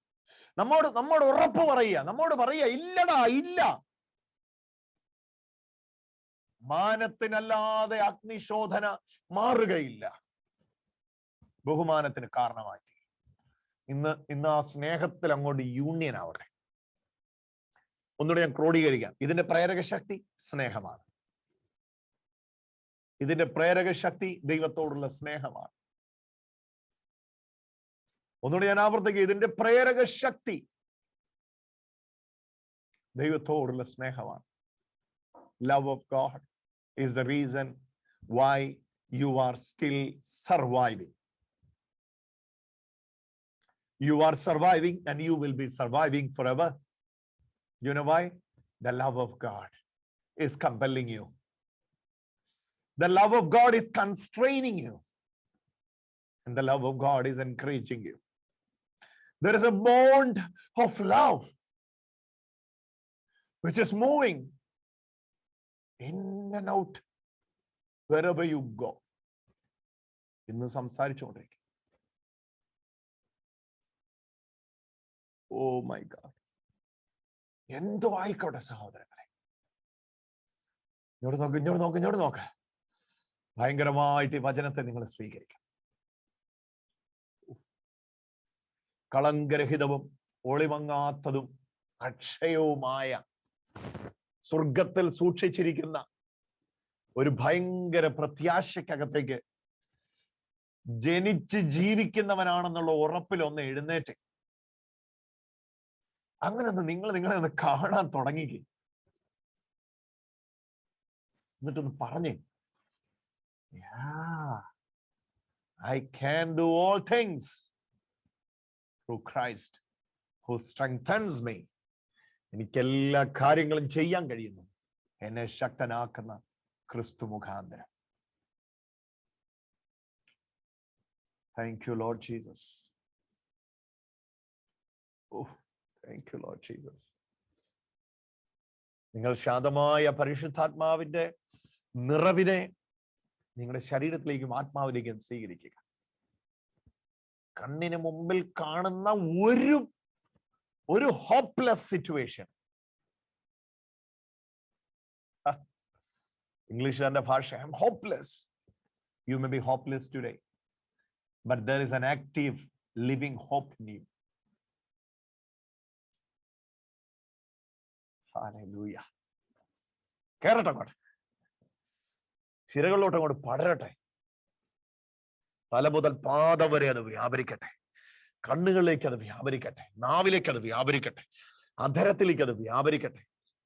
നമ്മോട് ഉറപ്പ് പറയുക. നമ്മോട് പറയുക, ഇല്ലടാ, ഇല്ല. മാനത്തിനല്ലാതെ അഗ്നിശോധന മാറുകയില്ല. ബഹുമാനത്തിന് കാരണമായി ഇന്ന് ആ സ്നേഹത്തിൽ അങ്ങോട്ട് യൂണിയൻ ആവട്ടെ. ഒന്നുകൂടെ ഞാൻ ക്രോഡീകരിക്കാം. ഇതിന്റെ പ്രേരക ശക്തി സ്നേഹമാണ്. ഇതിന്റെ പ്രേരക ശക്തി ദൈവത്തോടുള്ള സ്നേഹമാണ്. ഒന്നുകൂടെ ഞാൻ ആവർത്തിക്കുക, ഇതിന്റെ പ്രേരക ശക്തി ദൈവത്തോടുള്ള സ്നേഹമാണ്. Love of God is the reason why you are still surviving. You are surviving and you will be surviving forever. You know why? The love of God is compelling you. The love of God is constraining you. And the love of God is encouraging you. There is a bond of love which is moving in and out wherever you go. ഇന്ന് സംസാരിച്ചുകൊണ്ടിരിക്കും. Oh my God. എന്തോ ആയിക്കോട്ടെ സഹോദരങ്ങളെ, ഇങ്ങോട്ട് നോക്ക്. ഭയങ്കരമായിട്ട് ഈ വചനത്തെ നിങ്ങൾ സ്വീകരിക്കാം. കളങ്കരഹിതവും ഒളിമങ്ങാത്തതും അക്ഷയവുമായ സ്വർഗത്തിൽ സൂക്ഷിച്ചിരിക്കുന്ന ഒരു ഭയങ്കര പ്രത്യാശക്കകത്തേക്ക് ജനിച്ച് ജീവിക്കുന്നവനാണെന്നുള്ള ഉറപ്പിൽ ഒന്ന് എഴുന്നേറ്റ് അങ്ങനെ നിങ്ങളെ ഒന്ന് കാണാൻ തുടങ്ങിക്ക്. എന്നിട്ടൊന്ന് പറഞ്ഞേ, I can do all things through Christ who strengthens me. എനിക്ക് എല്ലാ കാര്യങ്ങളും ചെയ്യാൻ കഴിയുന്നു എന്നെ ശക്തനാക്കുന്ന ക്രിസ്തു മുഖാന്തരം. Thank you, Lord Jesus. Oh, thank you, Lord Jesus. നിങ്ങൾ ശാന്തമായ പരിശുദ്ധാത്മാവിന്റെ നിറവിനെ നിങ്ങളുടെ ശരീരത്തിലേക്കും ആത്മാവിലേക്കും സ്വീകരിക്കുക. കണ്ണിന് മുമ്പിൽ കാണുന്ന ഒരു ഹോപ്പ്ലെസ് സിറ്റുവേഷൻ, ഇംഗ്ലീഷുകാരന്റെ ഭാഷ, I am hopeless. You may be hopeless today, but there is an active living hope in you. Hallelujah. കേറട്ടെ അങ്ങോട്ട്, ശിരകളിലോട്ട് അങ്ങോട്ട് പടരട്ടെ. തല മുതൽ പാദം വരെ അത് വ്യാപരിക്കട്ടെ. കണ്ണുകളിലേക്ക് അത് വ്യാപരിക്കട്ടെ. നാവിലേക്ക് അത് വ്യാപരിക്കട്ടെ. അധരത്തിലേക്ക് അത് വ്യാപരിക്കട്ടെ.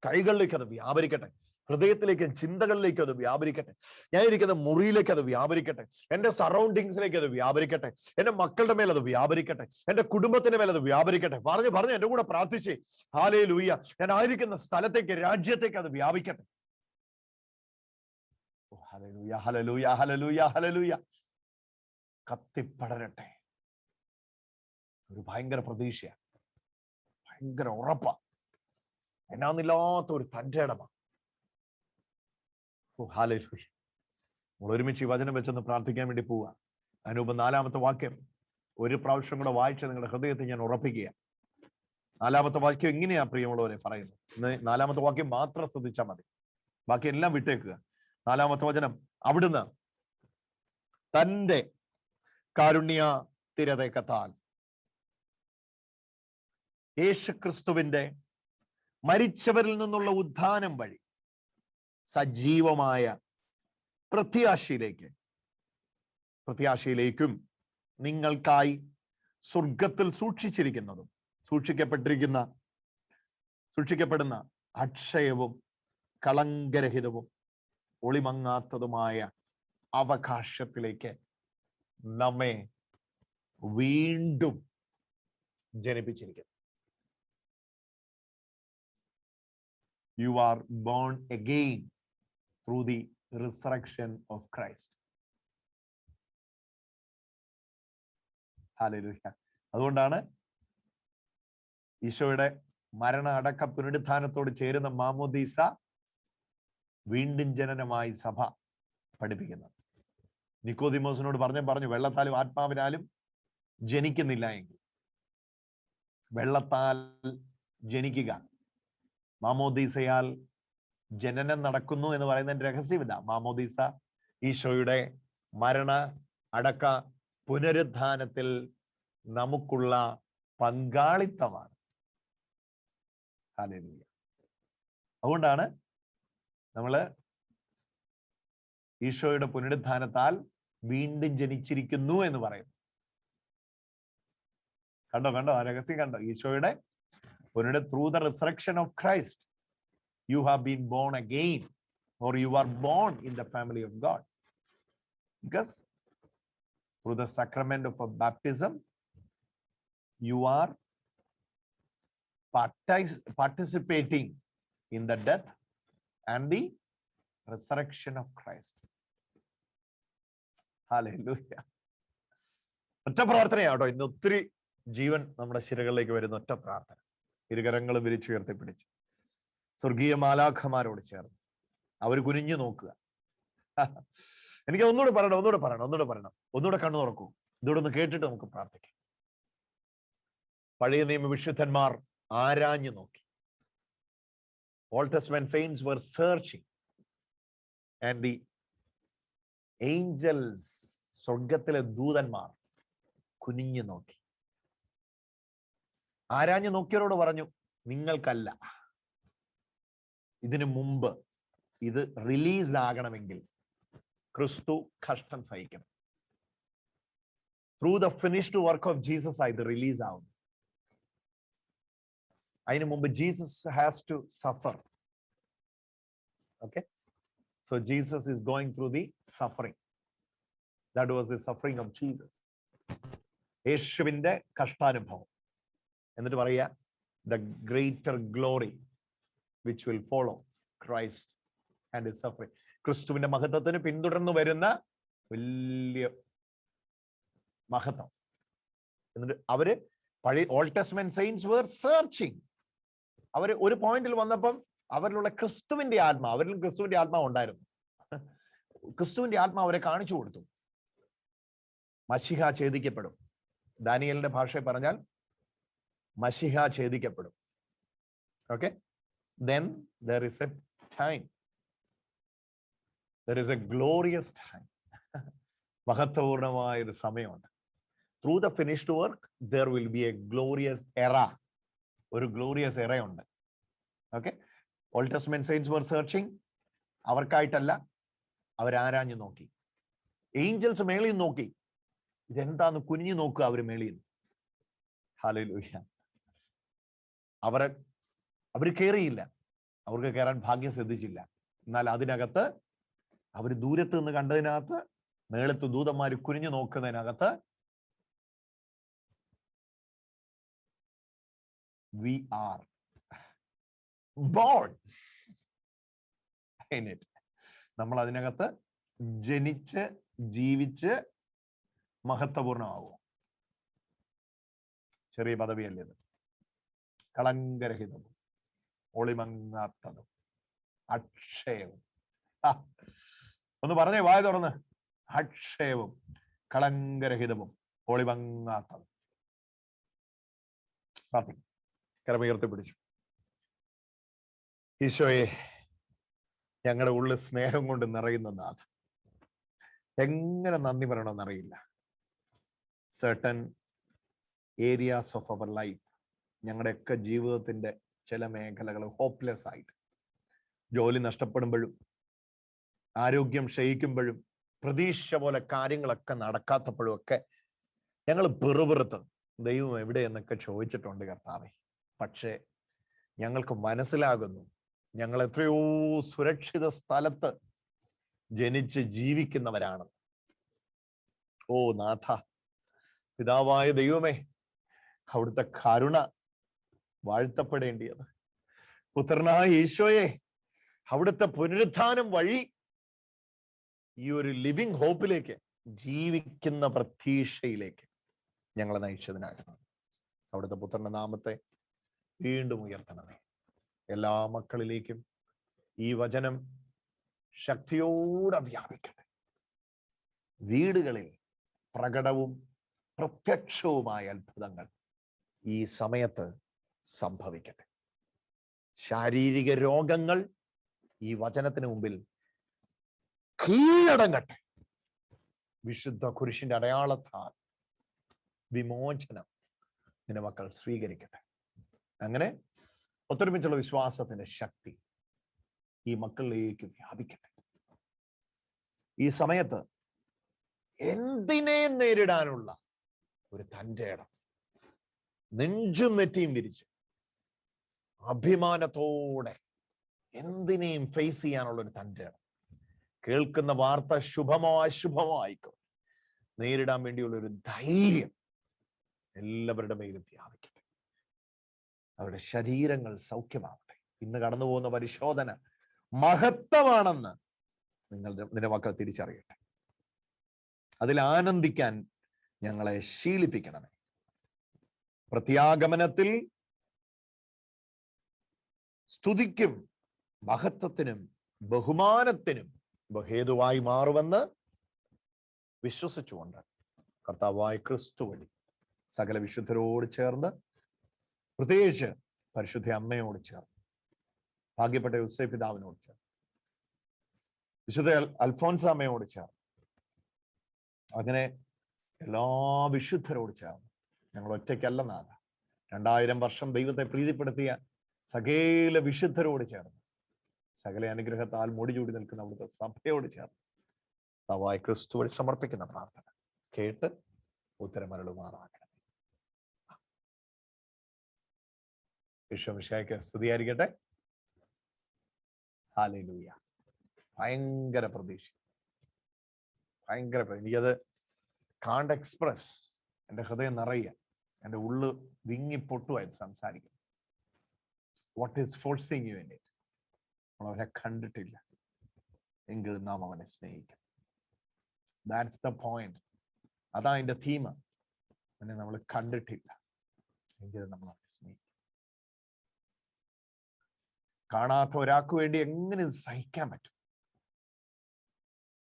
കൈകളിലേക്ക് അത് വ്യാപരിക്കട്ടെ. ഹൃദയത്തിലേക്കും ചിന്തകളിലേക്ക് അത് വ്യാപരിക്കട്ടെ. ഞാൻ ഇരിക്കുന്ന മുറിയിലേക്ക് അത് വ്യാപരിക്കട്ടെ. എന്റെ സറൗണ്ടിങ്സിലേക്ക് അത് വ്യാപരിക്കട്ടെ. എന്റെ മക്കളുടെ മേൽ അത് വ്യാപരിക്കട്ടെ. എന്റെ കുടുംബത്തിന്റെ മേൽ അത് വ്യാപരിക്കട്ടെ. പറഞ്ഞു എന്റെ കൂടെ പ്രാർത്ഥിച്ചേ. ഹല്ലേലൂയ. ഞാൻ ആയിരിക്കുന്ന സ്ഥലത്തേക്ക്, രാജ്യത്തേക്ക് അത് വ്യാപിക്കട്ടെ. Hallelujah, hallelujah, hallelujah, hallelujah. കത്തിപ്പടരട്ടെ. ഒരു ഭയങ്കര പ്രതീക്ഷയാണ്, ഭയങ്കര ഉറപ്പാ, എന്നാന്നില്ലാത്ത ഒരു തന്റെ ഇടമാണ്. ഹല്ലേലൂയ. നമ്മൾ ഒരുമിച്ച് ഈ വചനം വെച്ചൊന്ന് പ്രാർത്ഥിക്കാൻ വേണ്ടി പോവുക. അതിനുമുമ്പ് 4-ാമത്തെ വാക്യം ഒരു പ്രാവശ്യം കൂടെ വായിച്ച് നിങ്ങളുടെ ഹൃദയത്തിൽ ഞാൻ ഉറപ്പിക്കുക. 4-ാമത്തെ വാക്യം ഇങ്ങനെയാ പ്രിയമുള്ളവരെ പറയുന്നത്. ഇന്ന് 4-ാമത്തെ വാക്യം മാത്രം ശ്രദ്ധിച്ചാൽ മതി, ബാക്കി എല്ലാം വിട്ടേക്കുക. 4-ാമത്തെ വചനം, അവിടുന്ന് തന്റെ കാരുണ്യ തിരതേക്കത്താൽ യേശുക്രിസ്തുവിന്റെ മരിച്ചവരിൽ നിന്നുള്ള ഉത്ഥാനം വഴി സജീവമായ പ്രത്യാശയിലേക്കും നിങ്ങൾക്കായി സ്വർഗത്തിൽ സൂക്ഷിക്കപ്പെടുന്ന അക്ഷയവും കളങ്കരഹിതവും ഒളിമങ്ങാത്തതുമായ അവകാശത്തിലേക്ക് നമ്മെ വീണ്ടും ജനിപ്പിച്ചിരിക്കുന്നു. You are born again through the resurrection of Christ. Hallelujah. അതുകൊണ്ടാണ് ഈശോയുടെ മരണ അടക്ക പുനരുത്ഥാനത്തോട് ചേരുന്ന മാമോദീസ വീണ്ടും ജനനമായി സഭ പഠിപ്പിക്കുന്നത്. നിക്കോദിമോസിനോട് പറഞ്ഞു വെള്ളത്താലും ആത്മാവിനാലും ജനിക്കുന്നില്ല എങ്കിൽ വെള്ളത്താൽ ജനിക്കുക, മാമോദീസയാൽ ജനനം നടക്കുന്നു എന്ന് പറയുന്നതിന്റെ രഹസ്യം ഇതാ. മാമോദീസ ഈശോയുടെ മരണ അടക്ക പുനരുത്ഥാനത്തിൽ നമുക്കുള്ള പങ്കാളിത്തമാണ്. ഹല്ലേലൂയ. അതുകൊണ്ടാണ് നമ്മള് ഈശോയുടെ പുനരുത്ഥാനത്താൽ വീണ്ടും ജനിച്ചിരിക്കുന്നു എന്ന് പറയുന്നു. കണ്ടോ ആ രഹസ്യം കണ്ടോ? ഈശോയുടെ through the resurrection of Christ, you have been born again, or you are born in the family of God. Because through the sacrament of a baptism, you are participating in the death and the resurrection of Christ. Hallelujah. ഒറ്റ പ്രാർത്ഥനയാട്ടോ ഇന്ന് ഒത്തിരി ജീവൻ നമ്മുടെ ശിരകളിലേക്ക് വരുന്ന ഒറ്റ പ്രാർത്ഥന. ഇരുകരങ്ങളും വിരിച്ചുയർത്തി പിടിച്ച് സ്വർഗീയ മാലാഖമാരോട് ചേർന്ന് അവർ കുനിഞ്ഞു നോക്കുക. എനിക്ക് ഒന്നുകൂടെ പറയണം, ഒന്നുകൂടെ കണ്ണു തുറക്കൂ. ഇതോടെ ഒന്ന് കേട്ടിട്ട് നമുക്ക് പ്രാർത്ഥിക്കാം. പഴയ നിയമ വിശുദ്ധന്മാർ ആരാഞ്ഞു നോക്കി. Old Testament saints were searching and the angels, സ്വർഗത്തിലെ ദൂതന്മാർ കുനിഞ്ഞു നോക്കി. ആരാഞ്ഞു നോക്കിയവരോട് പറഞ്ഞു, നിങ്ങൾക്കല്ല, ഇതിനു മുമ്പ് ഇത് റിലീസ് ആകണമെങ്കിൽ ക്രിസ്തു കഷ്ടം സഹിക്കണം. Through the finished work of Jesus ഇത് റിലീസ് ആവുന്നു. അതിനു മുമ്പ് Jesus has to suffer. Okay, so Jesus is going through the suffering. That was the suffering of Jesus. യേശുവിന്റെ കഷ്ടാനുഭവം. എന്നിട്ട് പറയാ, the greater glory which will follow Christ and his suffering. ക്രിസ്തുവിന്റെ മഹത്വത്തിന് പിന്തുടർന്നു വരുന്ന വലിയ മഹത്വം. എന്നിട്ട് അവര് പഴയ old testament saints were searching. അവർ ഒരു പോയിന്റിൽ വന്നപ്പം അവരിലുള്ള ക്രിസ്തുവിന്റെ ആത്മാവ് ഉണ്ടായിരുന്നു. ക്രിസ്തുവിന്റെ ആത്മാവ് അവരെ കാണിച്ചു കൊടുത്തു. മശിഹ ഛേദിക്കപ്പെടും. ദാനിയേലിന്റെ ഭാഷയിൽ പറഞ്ഞാൽ മശിഹ ഛേദിക്കപ്പെടും. Okay, then there is a time, there is a glorious time. മഹത്വപൂർണമായ ഒരു സമയമുണ്ട്. Through the finished work there will be a glorious era. ഒരു glorious era ഉണ്ട്. Okay, Old Testament saints were searching. അവർക്കായിട്ടല്ല, അവരാരാഞ്ഞു നോക്കി. ഏഞ്ചൽസ് മേളിൽ നോക്കി. ഇതെന്താന്ന് കുനിഞ്ഞു നോക്കുക അവർ മേളിൽ. ഹല്ലേലൂയ. അവർ കയറിയില്ല, അവർക്ക് കയറാൻ ഭാഗ്യം സിദ്ധിച്ചില്ല. എന്നാൽ അതിനകത്ത് അവർ ദൂരത്ത് നിന്ന് കണ്ടതിനകത്ത്, മേളത്ത് ദൂതന്മാർ കുനിഞ്ഞു നോക്കുന്നതിനകത്ത്, we are born in it. നമ്മൾ അതിനകത്ത് ജനിച്ച് ജീവിച്ച് മഹത്വപൂർണമാകും. ചെറിയ പദവിയല്ലേ ഇത്. കളങ്കരഹിതവും ഒളിമങ്ങാത്തതും അക്ഷയവും. ഒന്ന് പറഞ്ഞേ, വായ തുറന്ന്. അക്ഷയവും കളങ്കരഹിതവും ഒളിമങ്ങാത്തതും. കരമുയർത്തി പിടിച്ചു. ഈശോയെ, ഞങ്ങളുടെ ഉള്ളിൽ സ്നേഹം കൊണ്ട് നിറയുന്ന നാഥ, എങ്ങനെ നന്ദി പറയണമെന്നറിയില്ല. Certain areas of our life, ഞങ്ങളുടെയൊക്കെ ജീവിതത്തിന്റെ ചില മേഖലകൾ ഹോപ്പ്ലെസ് ആയിട്ട്, ജോലി നഷ്ടപ്പെടുമ്പോഴും ആരോഗ്യം ക്ഷയിക്കുമ്പോഴും പ്രതീക്ഷ പോലെ കാര്യങ്ങളൊക്കെ നടക്കാത്തപ്പോഴും ഒക്കെ ഞങ്ങൾ പിറുപിറുത്ത് ദൈവം എവിടെയെന്നൊക്കെ ചോദിച്ചിട്ടുണ്ട് കർത്താവേ. പക്ഷേ ഞങ്ങൾക്ക് മനസ്സിലാകുന്നു, ഞങ്ങൾ എത്രയോ സുരക്ഷിത സ്ഥലത്ത് ജനിച്ച് ജീവിക്കുന്നവരാണ്. ഓ നാഥ, പിതാവായ ദൈവമേ, അവിടുത്തെ കരുണ വാഴ്ത്തപ്പെടേണ്ടിയത്. പുത്രനായ ഈശോയെ, അവിടുത്തെ പുനരുത്ഥാനം വഴി ഈ ഒരു ലിവിങ് ഹോപ്പിലേക്ക്, ജീവിക്കുന്ന പ്രതീക്ഷയിലേക്ക് ഞങ്ങളെ നയിച്ചതിനാണ്. അവിടുത്തെ പുത്രന്റെ നാമത്തെ വീണ്ടും ഉയർത്തണമേ. എല്ലാ മക്കളിലേക്കും ഈ വചനം ശക്തിയോടെ വ്യാപിക്കട്ടെ. വീടുകളിൽ പ്രകടവും പ്രത്യക്ഷവുമായ അത്ഭുതങ്ങൾ ഈ സമയത്ത് സംഭവിക്കട്ടെ. ശാരീരിക രോഗങ്ങൾ ഈ വചനത്തിന് മുമ്പിൽ കീഴടങ്ങട്ടെ. വിശുദ്ധ കുരിശിന്റെ അടയാളത്താൽ വിമോചനം നിന്റെ മക്കൾ സ്വീകരിക്കട്ടെ. അങ്ങനെ ഒത്തൊരുമിച്ചുള്ള വിശ്വാസത്തിന്റെ ശക്തി ഈ മക്കളിലേക്ക് വ്യാപിക്കട്ടെ. ഈ സമയത്ത് എന്തിനെ നേരിടാനുള്ള ഒരു തന്റെ ഇടം, നെഞ്ചും നെറ്റിയും വിരിച്ച് അഭിമാനത്തോടെ എന്തിനേയും ഫേസ് ചെയ്യാനുള്ള ഒരു തന്റെ ഇടം, കേൾക്കുന്ന വാർത്ത ശുഭമോ അശുഭമോ ആയിക്കോ, നേരിടാൻ വേണ്ടിയുള്ള ഒരു ധൈര്യം എല്ലാവരുടെ മേലും വ്യാപിക്കട്ടെ. അവരുടെ ശരീരങ്ങൾ സൗഖ്യമാവട്ടെ. ഇന്ന് കടന്നു പോകുന്ന പരിശോധന മഹത്വമാണെന്ന് നിന്റെ മക്കൾ തിരിച്ചറിയട്ടെ. അതിൽ ആനന്ദിക്കാൻ ഞങ്ങളെ ശീലിപ്പിക്കണമേ. പ്രത്യാഗമനത്തിൽ സ്തുതിക്കും മഹത്വത്തിനും ബഹുമാനത്തിനും ഹേതുവായി മാറുമെന്ന് വിശ്വസിച്ചുകൊണ്ട് കർത്താവായ ക്രിസ്തു വഴി സകല വിശുദ്ധരോട് ചേർന്ന്, പ്രത്യേകിച്ച് പരിശുദ്ധ അമ്മയോട് ചേർന്ന്, ഭാഗ്യപ്പെട്ട യോസേപ്പ് പിതാവിനോട് ചേർന്ന്, വിശുദ്ധ അൽഫോൻസാമ്മയോട് ചേർന്ന്, അങ്ങനെ എല്ലാ വിശുദ്ധരോട് ചേർന്ന്, ഞങ്ങൾ ഒറ്റയ്ക്കല്ല നാഥ, 2000 വർഷം ദൈവത്തെ പ്രീതിപ്പെടുത്തിയ സകല വിശുദ്ധരോട് ചേർന്ന്, സകല അനുഗ്രഹത്താൽ മുടിചൂടി നിൽക്കുന്ന അവിടുത്തെ സഭയോട് ചേർന്ന് കർത്താവായ ക്രിസ്തു വഴി സമർപ്പിക്കുന്ന പ്രാർത്ഥന കേട്ട് ഉത്തരമരുളുമാറാകണം. ഈശോമിശിഹായ്ക്ക് സ്തുതിയായിരിക്കട്ടെ. ഹല്ലേലൂയ. ഭയങ്കര പ്രതീക്ഷ, എനിക്കത് കാണ്ട് എക്സ്പ്രസ്. എൻ്റെ ഹൃദയം നിറയുക, എൻ്റെ ഉള്ളു വിങ്ങി പൊട്ടുമായിട്ട് സംസാരിക്കും. What is forcing you in it? നമ്മളവരെ കണ്ടിട്ടില്ല എങ്കിൽ നാം അവനെ സ്നേഹിക്കും. That's the point. അതാ അതിന്റെ തീം. അവനെ നമ്മൾ കണ്ടിട്ടില്ല എങ്കിൽ നമ്മൾ അവനെ സ്നേഹിക്കും. കാണാത്ത ഒരാൾക്ക് വേണ്ടി എങ്ങനെ സഹിക്കാൻ പറ്റും?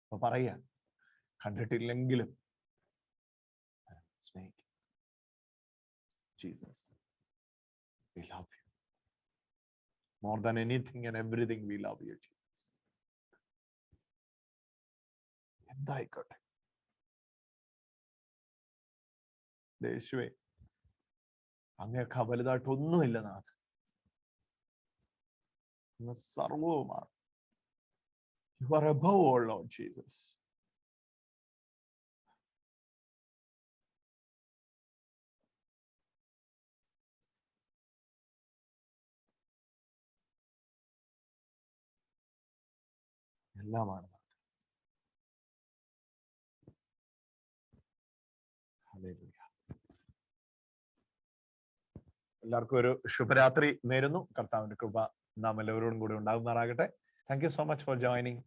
അപ്പൊ പറയാ, കണ്ടിട്ടില്ലെങ്കിലും സ്നേഹിക്കും. Jesus, we love you more than anything and everything. We love you, Jesus. എന്തായിക്കോട്ടെ യേശുവേ, അങ്ങേക്കാ വലുതായിട്ടൊന്നുമില്ല നാഥ. അങ്ങ് സർവവുമാണ്. You are above all, Lord Jesus. എല്ലാമാണ്. എല്ലാവർക്കും ഒരു ശുഭരാത്രി നേരുന്നു. കർത്താവിന്റെ കൃപ നാം എല്ലാവരോടും കൂടി ഉണ്ടാകുമാറാകട്ടെ. Thank you so much for joining.